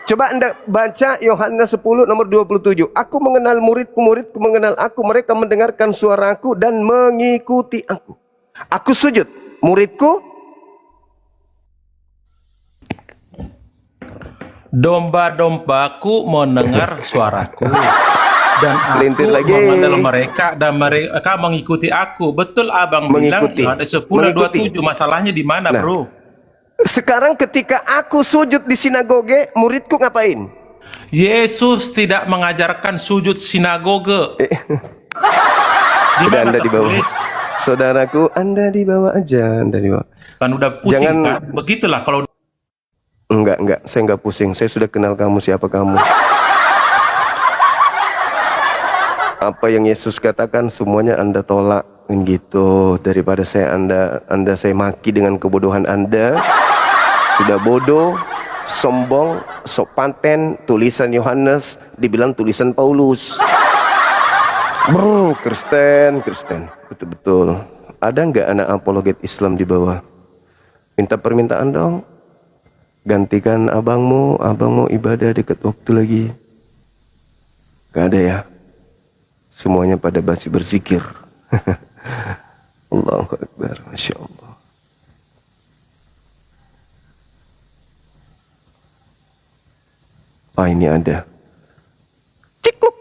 Coba Anda baca Yohanes 10 nomor 27. Aku mengenal muridku, muridku mengenal aku. Mereka mendengarkan suaraku dan mengikuti aku. Aku sujud. Muridku, Domba-dombaku mendengar suaraku. Dan aku Lintir lagi. mengenal mereka dan mereka mengikuti aku. Betul abang Mengikuti. bilang ada 10 Mengikuti. 27. Masalahnya di mana, Nah. bro? sekarang ketika aku sujud di sinagoge, muridku ngapain? Yesus tidak mengajarkan sujud sinagoge. Di Udah mana Anda di bawah. tertulis? Saudaraku, Anda di bawah aja, Anda di bawah. Kan udah pusing Jangan- kan? Begitulah kalau Enggak, saya enggak pusing. Saya sudah kenal kamu, siapa kamu. Apa yang Yesus katakan semuanya Anda tolak gitu. Daripada Anda saya maki dengan kebodohan Anda. Sudah bodoh, sombong, sok paten, tulisan Yohanes dibilang tulisan Paulus. Bro, Kristen. Betul-betul. Ada nggak anak apologet Islam di bawah? Minta permintaan dong. Gantikan abangmu ibadah dekat waktu lagi. Gak ada ya. Semuanya pada masih berzikir. Allahu Akbar, Masya Allah. Ah, ini ada. Cikluk.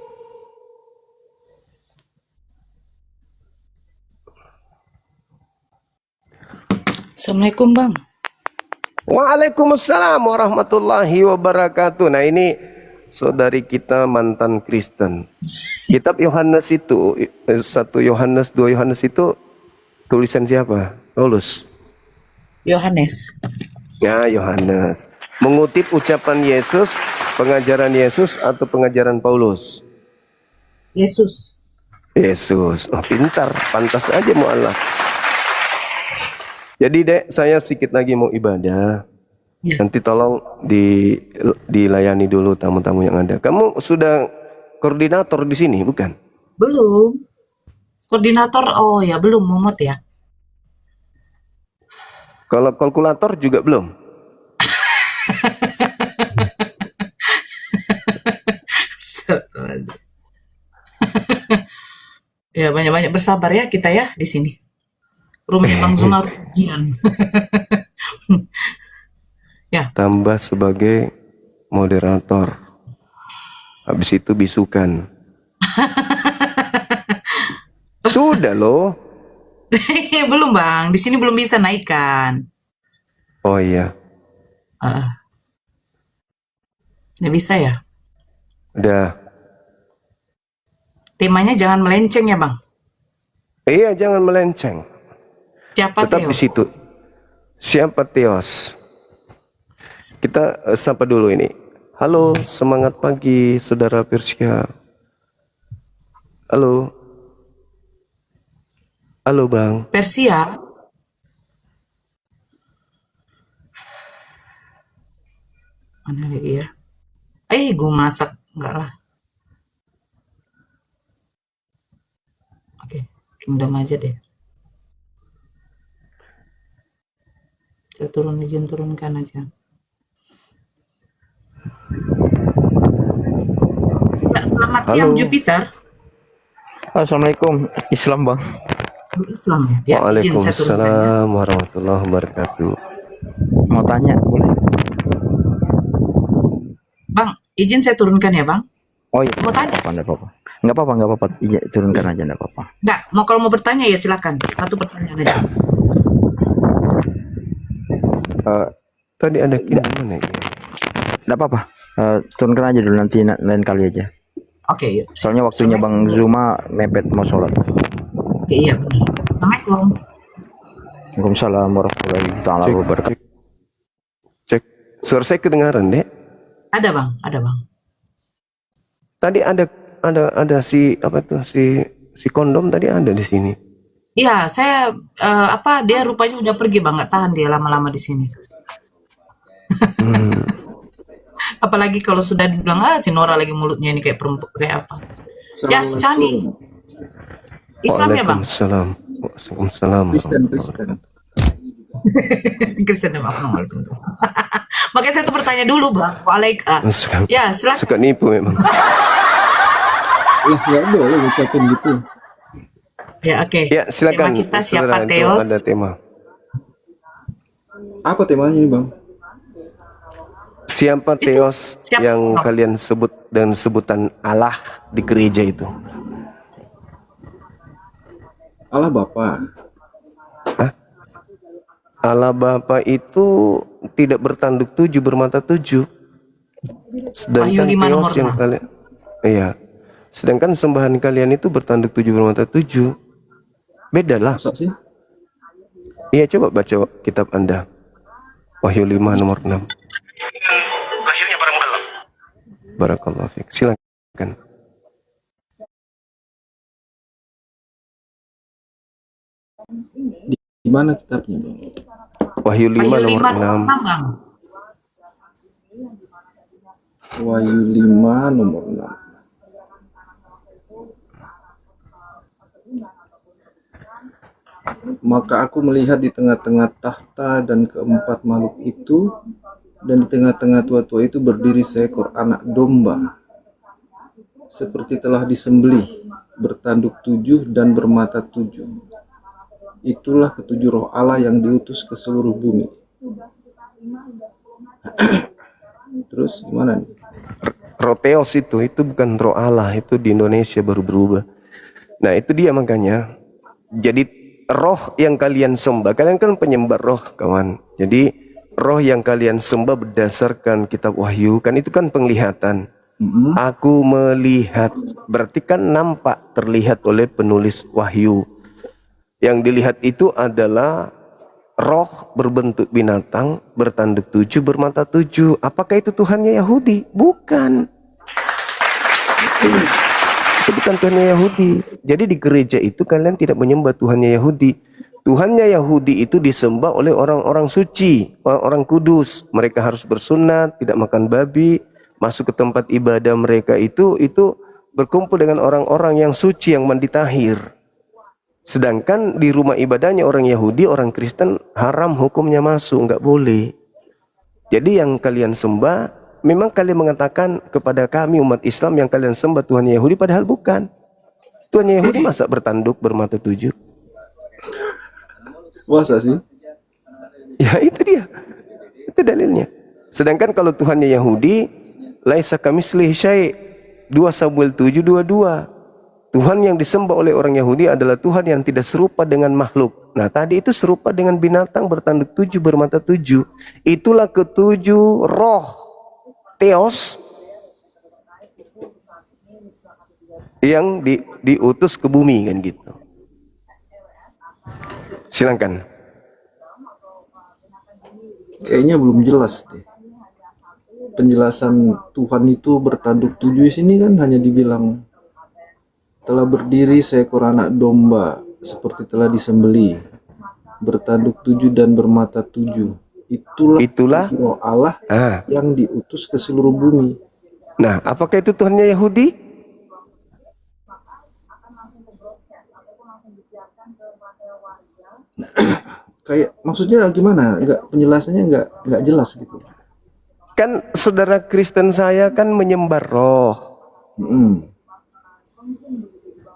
Assalamualaikum Bang. Waalaikumsalam warahmatullahi wabarakatuh. Nah, ini saudari kita mantan Kristen. Kitab Yohanes itu 1 Yohanes, 2 Yohanes itu tulisan siapa? Paulus. Yohanes. Ya, Yohanes. Mengutip ucapan Yesus, pengajaran Yesus atau pengajaran Paulus? Yesus. Yesus. Oh, pintar, pantas aja mualaf. Jadi Dek, saya sedikit lagi mau ibadah. Ya. Nanti tolong dilayani dulu tamu-tamu yang ada. Kamu sudah koordinator di sini, bukan? Belum. Koordinator, oh ya belum Momot ya. Kalau kalkulator juga belum? Ya banyak-banyak bersabar ya kita ya di sini. Rumahnya Bang Zuma ujian. Ya, Tambah sebagai moderator. Habis itu bisukan. Sudah loh. belum Bang. Di sini belum bisa naikkan. Oh iya, Nggak bisa ya. udah. Temanya jangan melenceng ya Bang. Iya, jangan melenceng. Siapa Tetap Theo? di situ. Siapa Theos? Kita sapa dulu ini. Halo, semangat pagi, Saudara Persya. Halo. Halo, Bang. Persia. Mana lagi ya? Gue masak. Enggak lah. Oke. Kingdom aja deh. Saya turunkan aja. Ya, selamat siang Halo. Jupiter. Assalamualaikum, Islam bang. Islam ya. Ya, izin saya turunkan ya. Waalaikumsalam warahmatullahi wabarakatuh. Mau tanya boleh? Bang, izin saya turunkan ya Bang. Oh iya. Mau tanya? Nggak apa-apa. Nggak apa-apa. Iya, turunkan aja nggak apa-apa. Enggak, kalau mau bertanya ya silakan. Satu pertanyaan aja. Tadi ada mana ya? Nggak apa-apa. Turunkan aja dulu nanti lain kali aja. Oke, yuk. Soalnya waktunya Bang Zuma mepet mau sholat. Oke, iya benar. Assalamualaikum. Waalaikumsalam warahmatullahi taala wabarakatuh. Cek. Suara saya kedengaran, Dek? Ada Bang. Tadi ada si apa tuh si kondom tadi ada di sini. Iya, saya dia rupanya udah pergi Bang, nggak tahan dia lama-lama di sini. Apalagi kalau sudah dibilang si Nora lagi mulutnya ini kayak perempuan kayak apa. Ya, Cani. Islam ya Bang? Waalaikumsalam. Waalaikumsalam. Kristen ya Bang. Makanya saya tuh bertanya dulu Bang. Ya, silakan. Suka nipu memang. Ya, oke. Ya, silakan. Tema kita siapa Saudara, itu Theos? ada tema. Apa temanya ini bang? Siapa Theos siapa? yang kalian sebut dengan sebutan Allah di gereja itu? Allah Bapa. Allah Bapa itu tidak bertanduk tujuh, bermata tujuh. Sedangkan Wahyu 5 Theos nomor yang 6. kalian, iya. Sedangkan sembahan kalian itu bertanduk tujuh, bermata tujuh. Beda lah. Masa sih? Iya, coba baca kitab Anda. Wahyu 5 nomor 6. Lahirnya para mu'alaf. Barakallahu fiik. Silakan. Di mana kitabnya bang? Wahyu 5 Wahyu nomor 5 nomor 6. 6 Bang. Wahyu 5 nomor 6. Maka aku melihat di tengah-tengah tahta dan keempat makhluk itu, dan di tengah-tengah tua-tua itu berdiri seekor anak domba, seperti telah disembelih, bertanduk tujuh dan bermata tujuh. Itulah ketujuh roh Allah yang diutus ke seluruh bumi. Terus gimana nih? Roteos itu bukan roh Allah, itu di Indonesia baru berubah. Nah, itu dia makanya. Jadi roh yang kalian sembah, kalian kan penyembah roh, kawan. Jadi roh yang kalian sembah berdasarkan kitab Wahyu, kan itu kan penglihatan. Aku melihat, berarti kan nampak, terlihat oleh penulis Wahyu. Yang dilihat itu adalah roh berbentuk binatang, bertanduk tujuh, bermata tujuh. Apakah itu Tuhannya Yahudi? Bukan. Itu bukan Tuhannya Yahudi. Jadi di gereja itu kalian tidak menyembah Tuhannya Yahudi. Tuhannya Yahudi itu disembah oleh orang-orang suci, orang kudus. Mereka harus bersunat, tidak makan babi, masuk ke tempat ibadah mereka itu berkumpul dengan orang-orang yang suci, yang mandi tahir. Sedangkan di rumah ibadahnya orang Yahudi, orang Kristen haram hukumnya masuk, nggak boleh. Jadi yang kalian sembah, memang kalian mengatakan kepada kami umat Islam yang kalian sembah Tuhan Yahudi, padahal bukan. Tuhan Yahudi masa bertanduk bermata tujuh? Masa sih? Ya itu dia. Itu dalilnya. Sedangkan kalau Tuhannya Yahudi, laisa kamitslihi syai'. 2 Samuel 7:22. Tuhan yang disembah oleh orang Yahudi adalah Tuhan yang tidak serupa dengan makhluk. Nah, tadi itu serupa dengan binatang bertanduk 7, bermata 7. Itulah ketujuh roh Theos yang diutus ke bumi kan gitu. Silakan. Kayaknya belum jelas deh. Penjelasan Tuhan itu bertanduk 7 di sini kan hanya dibilang telah berdiri seekor anak domba seperti telah disembeli, bertanduk 7 dan bermata 7. Itulah roh Allah yang diutus ke seluruh bumi. Nah, apakah itu Tuhannya Yahudi? Kayak maksudnya gimana? Penjelasannya nggak jelas gitu. Kan saudara Kristen saya kan menyembah roh.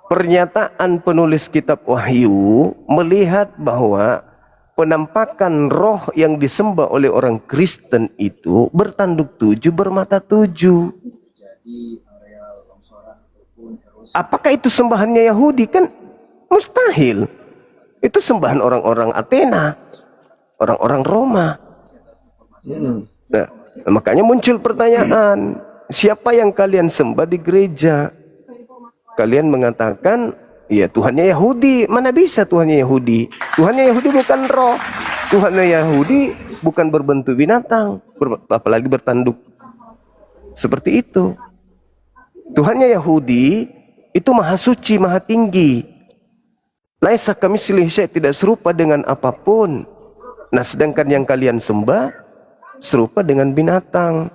Pernyataan penulis kitab Wahyu melihat bahwa penampakan roh yang disembah oleh orang Kristen itu bertanduk 7, bermata 7. Apakah itu sembahannya Yahudi? Kan mustahil. Itu sembahan orang-orang Athena, orang-orang Roma. Nah, makanya muncul pertanyaan, siapa yang kalian sembah di gereja? Kalian mengatakan, ya Tuhannya Yahudi. Mana bisa Tuhannya Yahudi? Tuhannya Yahudi bukan roh. Tuhannya Yahudi bukan berbentuk binatang, apalagi bertanduk. Seperti itu. Tuhannya Yahudi itu maha suci, maha tinggi. Laisa kamitslihi syai', tidak serupa dengan apapun. Nah, sedangkan yang kalian sembah serupa dengan binatang.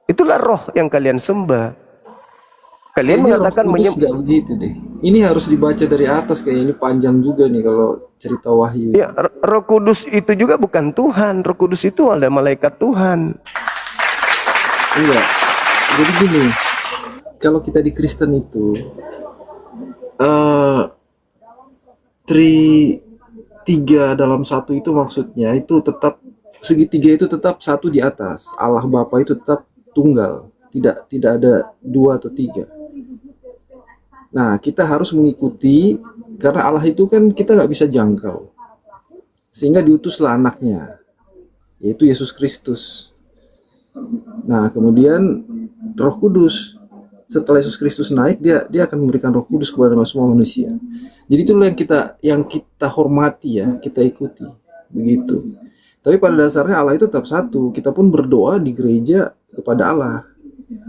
Itulah roh yang kalian sembah. Kalian mengatakan nggak begitu deh. Ini harus dibaca dari atas, kayak ini panjang juga nih kalau cerita Wahyu. Ya, Roh Kudus itu juga bukan Tuhan. Roh Kudus itu ada malaikat Tuhan. Iya. Jadi gini, kalau kita di Kristen itu tiga dalam satu itu maksudnya itu tetap segitiga itu tetap satu di atas. Allah Bapa itu tetap tunggal, tidak ada 2 atau 3. Nah, kita harus mengikuti karena Allah itu kan kita nggak bisa jangkau, sehingga diutuslah anaknya, yaitu Yesus Kristus. Nah, kemudian Roh Kudus, setelah Yesus Kristus naik, dia akan memberikan Roh Kudus kepada semua manusia. Jadi itulah yang kita hormati ya, kita ikuti begitu. Tapi pada dasarnya Allah itu tetap satu. Kita pun berdoa di gereja kepada Allah,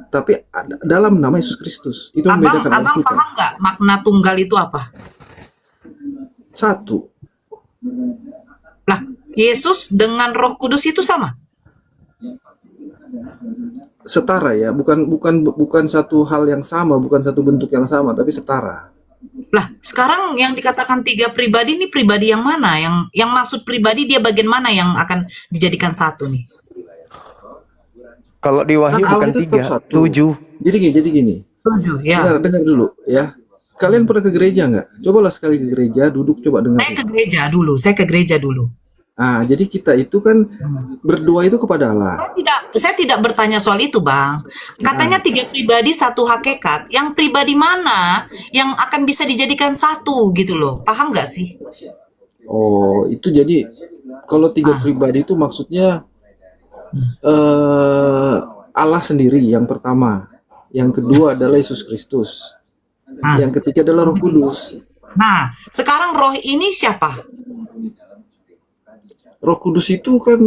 tapi dalam nama Yesus Kristus. Itu membedakan Allah kita. Paham nggak makna tunggal itu apa? Satu. Lah, Yesus dengan Roh Kudus itu sama? Setara ya, bukan satu hal yang sama, bukan satu bentuk yang sama, tapi setara. Lah, sekarang yang dikatakan 3 pribadi ini pribadi yang mana? Yang maksud pribadi dia bagian mana yang akan dijadikan satu nih? Kalau di Wahyu Kan bukan Allah itu 3, tetap satu. 7. Jadi gini. 7 ya. Dengar dulu ya. Kalian pernah ke gereja nggak? Cobalah sekali ke gereja, duduk coba dengar. Saya ke gereja dulu. Nah, jadi kita itu kan berdoa itu kepada Allah. Saya tidak bertanya soal itu, Bang. Katanya 3 pribadi, 1 hakikat. Yang pribadi mana yang akan bisa dijadikan satu gitu loh. Paham nggak sih? Oh, itu jadi kalau 3 pribadi itu maksudnya Allah sendiri yang pertama. Yang kedua adalah Yesus Kristus. Yang ketiga adalah Roh Kudus. Nah, sekarang roh ini siapa? Roh Kudus itu kan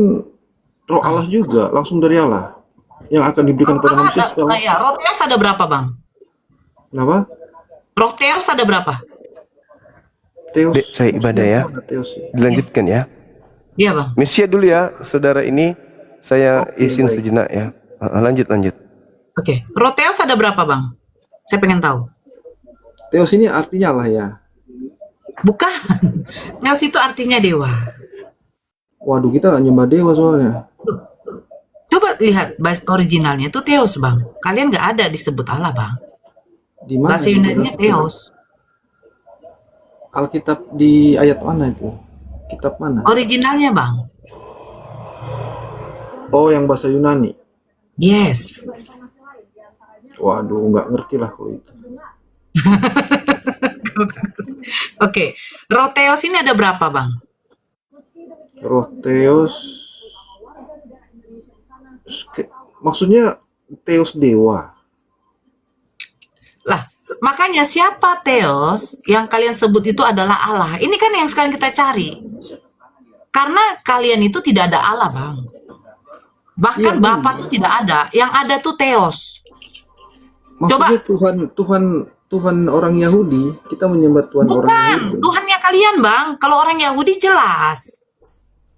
roh Allah juga, langsung dari Allah yang akan diberikan kepada manusia setelah. Ya, roh Theos ada berapa, Bang? Kenapa? Roh Theos ada berapa? Theos. Dek, saya ibadah ya. Theos. Dilanjutkan ya. Iya, Bang. Misia dulu ya, saudara ini saya izin sejenak ya. Lanjut. Oke. Roh Theos ada berapa, Bang? Saya pengen tahu. Theos ini artinya Allah ya. Bukan. Theos itu artinya dewa. Waduh, kita nggak nyembah dewa soalnya. Coba lihat originalnya itu Theos, Bang. Kalian nggak ada disebut Allah, Bang. Di mana? Bahasa Yunani-nya Theos. Alkitab di ayat mana itu? Kitab mana? Originalnya, Bang. Oh, yang bahasa Yunani. Yes. Waduh, nggak ngerti lah kalau itu. Oke. Roteos ini ada berapa, Bang? Roh maksudnya Theos dewa. Lah, makanya siapa Theos yang kalian sebut itu adalah Allah? Ini kan yang sekarang kita cari. Karena kalian itu tidak ada Allah, Bang. Bahkan Iya, Bapa tuh tidak ada. Yang ada tuh Theos. Maksudnya Tuhan orang Yahudi, kita menyembah Tuhan orang Bukan, Yahudi. Tuhannya kalian, Bang. Kalau orang Yahudi jelas.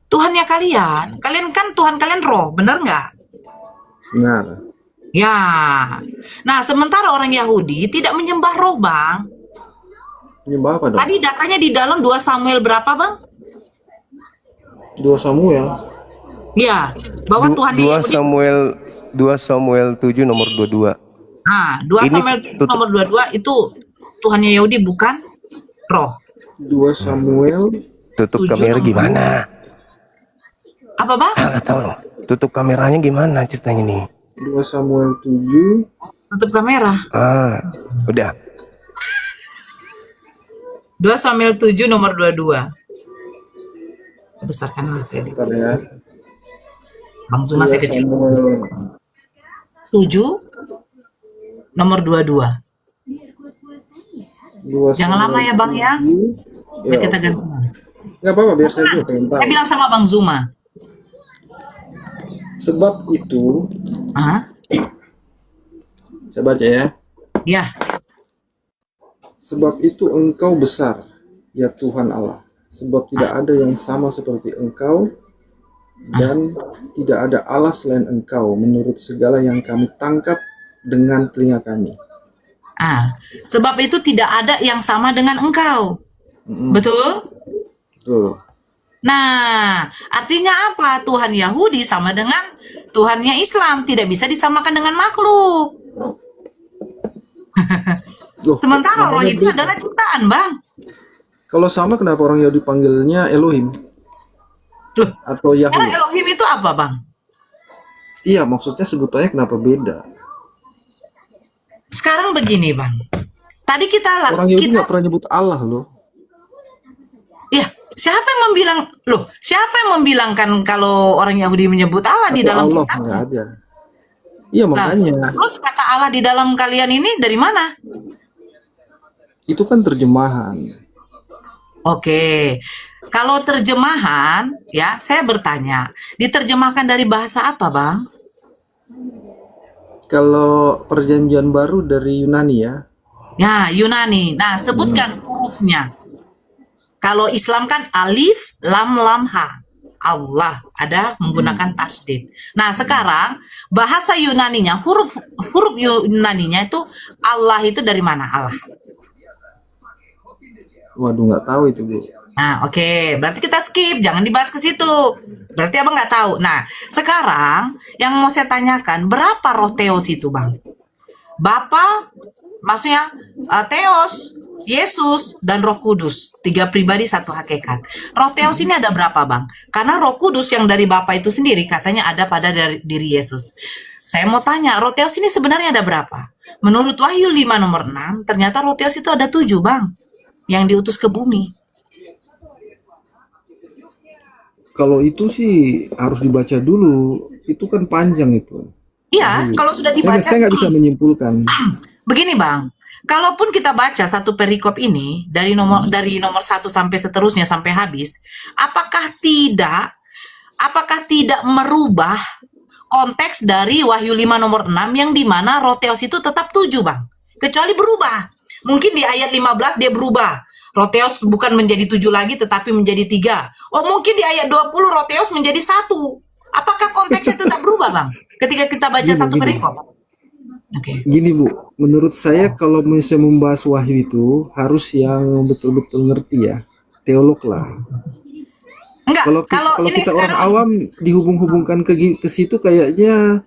Tuhannya kalian. Kalian kan Tuhan kalian roh, bener nggak? Benar. Ya. Nah, sementara orang Yahudi tidak menyembah roh, Bang. Menyembah apa dong? Tadi datanya di dalam 2 Samuel berapa, Bang? 2 Samuel. Ya, bahwa Tuhan 2 Yahudi. Samuel 7 nomor 22. Nah, 2 Ini Samuel nomor 22 itu Tuhannya Yahudi bukan roh. 2 Samuel. Tutup 7 kamera nomor- gimana? Apa, Bang? Nggak tahu. Tutup kameranya gimana ceritanya nih? 2 Samuel 7. Tutup kamera. Udah. 2 Samuel 7 nomor 22. Besarkanlah saya di Bentar ya. Bang Zuma 2 saya kecil. Samuel 7 nomor 22. 2 Jangan lama ya, Bang, ya. 7. Biar kita ganti. Nggak apa-apa, biar saya juga pengen tahu. Saya bilang sama Bang Zuma. Sebab itu, Hah? saya baca ya. Ya. Sebab itu engkau besar, ya Tuhan Allah. Sebab tidak ada yang sama seperti engkau, dan tidak ada Allah selain engkau, menurut segala yang kami tangkap dengan telinga kami. Sebab itu tidak ada yang sama dengan engkau. Betul? Tuh. Nah, artinya apa? Tuhan Yahudi sama dengan Tuhannya Islam, tidak bisa disamakan dengan makhluk. Loh, Sementara roh namanya itu beda. adalah ciptaan, Bang. Kalau sama, kenapa orang Yahudi panggilnya Elohim? Loh, Atau sekarang Yahweh? Elohim itu apa, Bang? Iya, maksudnya sebutannya kenapa beda? Sekarang begini, Bang. Tadi Orang Yahudi nggak pernah nyebut Allah loh. ya, siapa yang membilangkan kalau orang Yahudi menyebut Allah di Atau dalam Allah kitab? nggak ada. Iya, Lah, makanya. terus kata Allah di dalam kalian ini dari mana? Itu kan terjemahan. Oke. Kalau terjemahan, ya, saya bertanya, diterjemahkan dari bahasa apa, Bang? Kalau perjanjian baru dari Yunani ya. Ya, Yunani. Nah, sebutkan hurufnya. Kalau Islam kan alif, lam, lam, ha. Allah ada menggunakan tasdid. Nah, sekarang bahasa Yunaninya, huruf Yunaninya itu Allah itu dari mana? Allah. Waduh, nggak tahu itu, Bu. Nah, oke. Berarti kita skip, jangan dibahas ke situ. Berarti Abang nggak tahu. Nah, sekarang yang mau saya tanyakan, berapa roh Theos itu, Bang? Bapa, maksudnya Theos, Yesus, dan Roh Kudus. 3 pribadi, 1 hakikat. Roh Theos ini ada berapa, Bang? Karena Roh Kudus yang dari Bapa itu sendiri katanya ada pada diri Yesus. Saya mau tanya, Roh Theos ini sebenarnya ada berapa? Menurut Wahyu 5 nomor 6, ternyata Roh Theos itu ada 7, Bang, yang diutus ke bumi. Kalau itu sih harus dibaca dulu. Itu kan panjang itu. Iya, kalau sudah dibaca. Saya nggak bisa menyimpulkan. Begini, Bang. Kalaupun kita baca satu perikop ini dari nomor 1 sampai seterusnya sampai habis, apakah tidak merubah konteks dari Wahyu 5 nomor 6 yang dimana Roh Theos itu tetap 7, Bang? Kecuali berubah. Mungkin di ayat 15 dia berubah. Roh Theos bukan menjadi 7 lagi tetapi menjadi 3. Oh, mungkin di ayat 20 Roh Theos menjadi 1. Apakah konteksnya tetap berubah, Bang? Ketika kita baca satu perikop. Oke. Gini, Bu, menurut saya kalau misalnya membahas wahyu itu harus yang betul-betul ngerti ya, teolog lah. Enggak, Kalau kalau ini kita orang sekarang awam dihubung-hubungkan ke situ kayaknya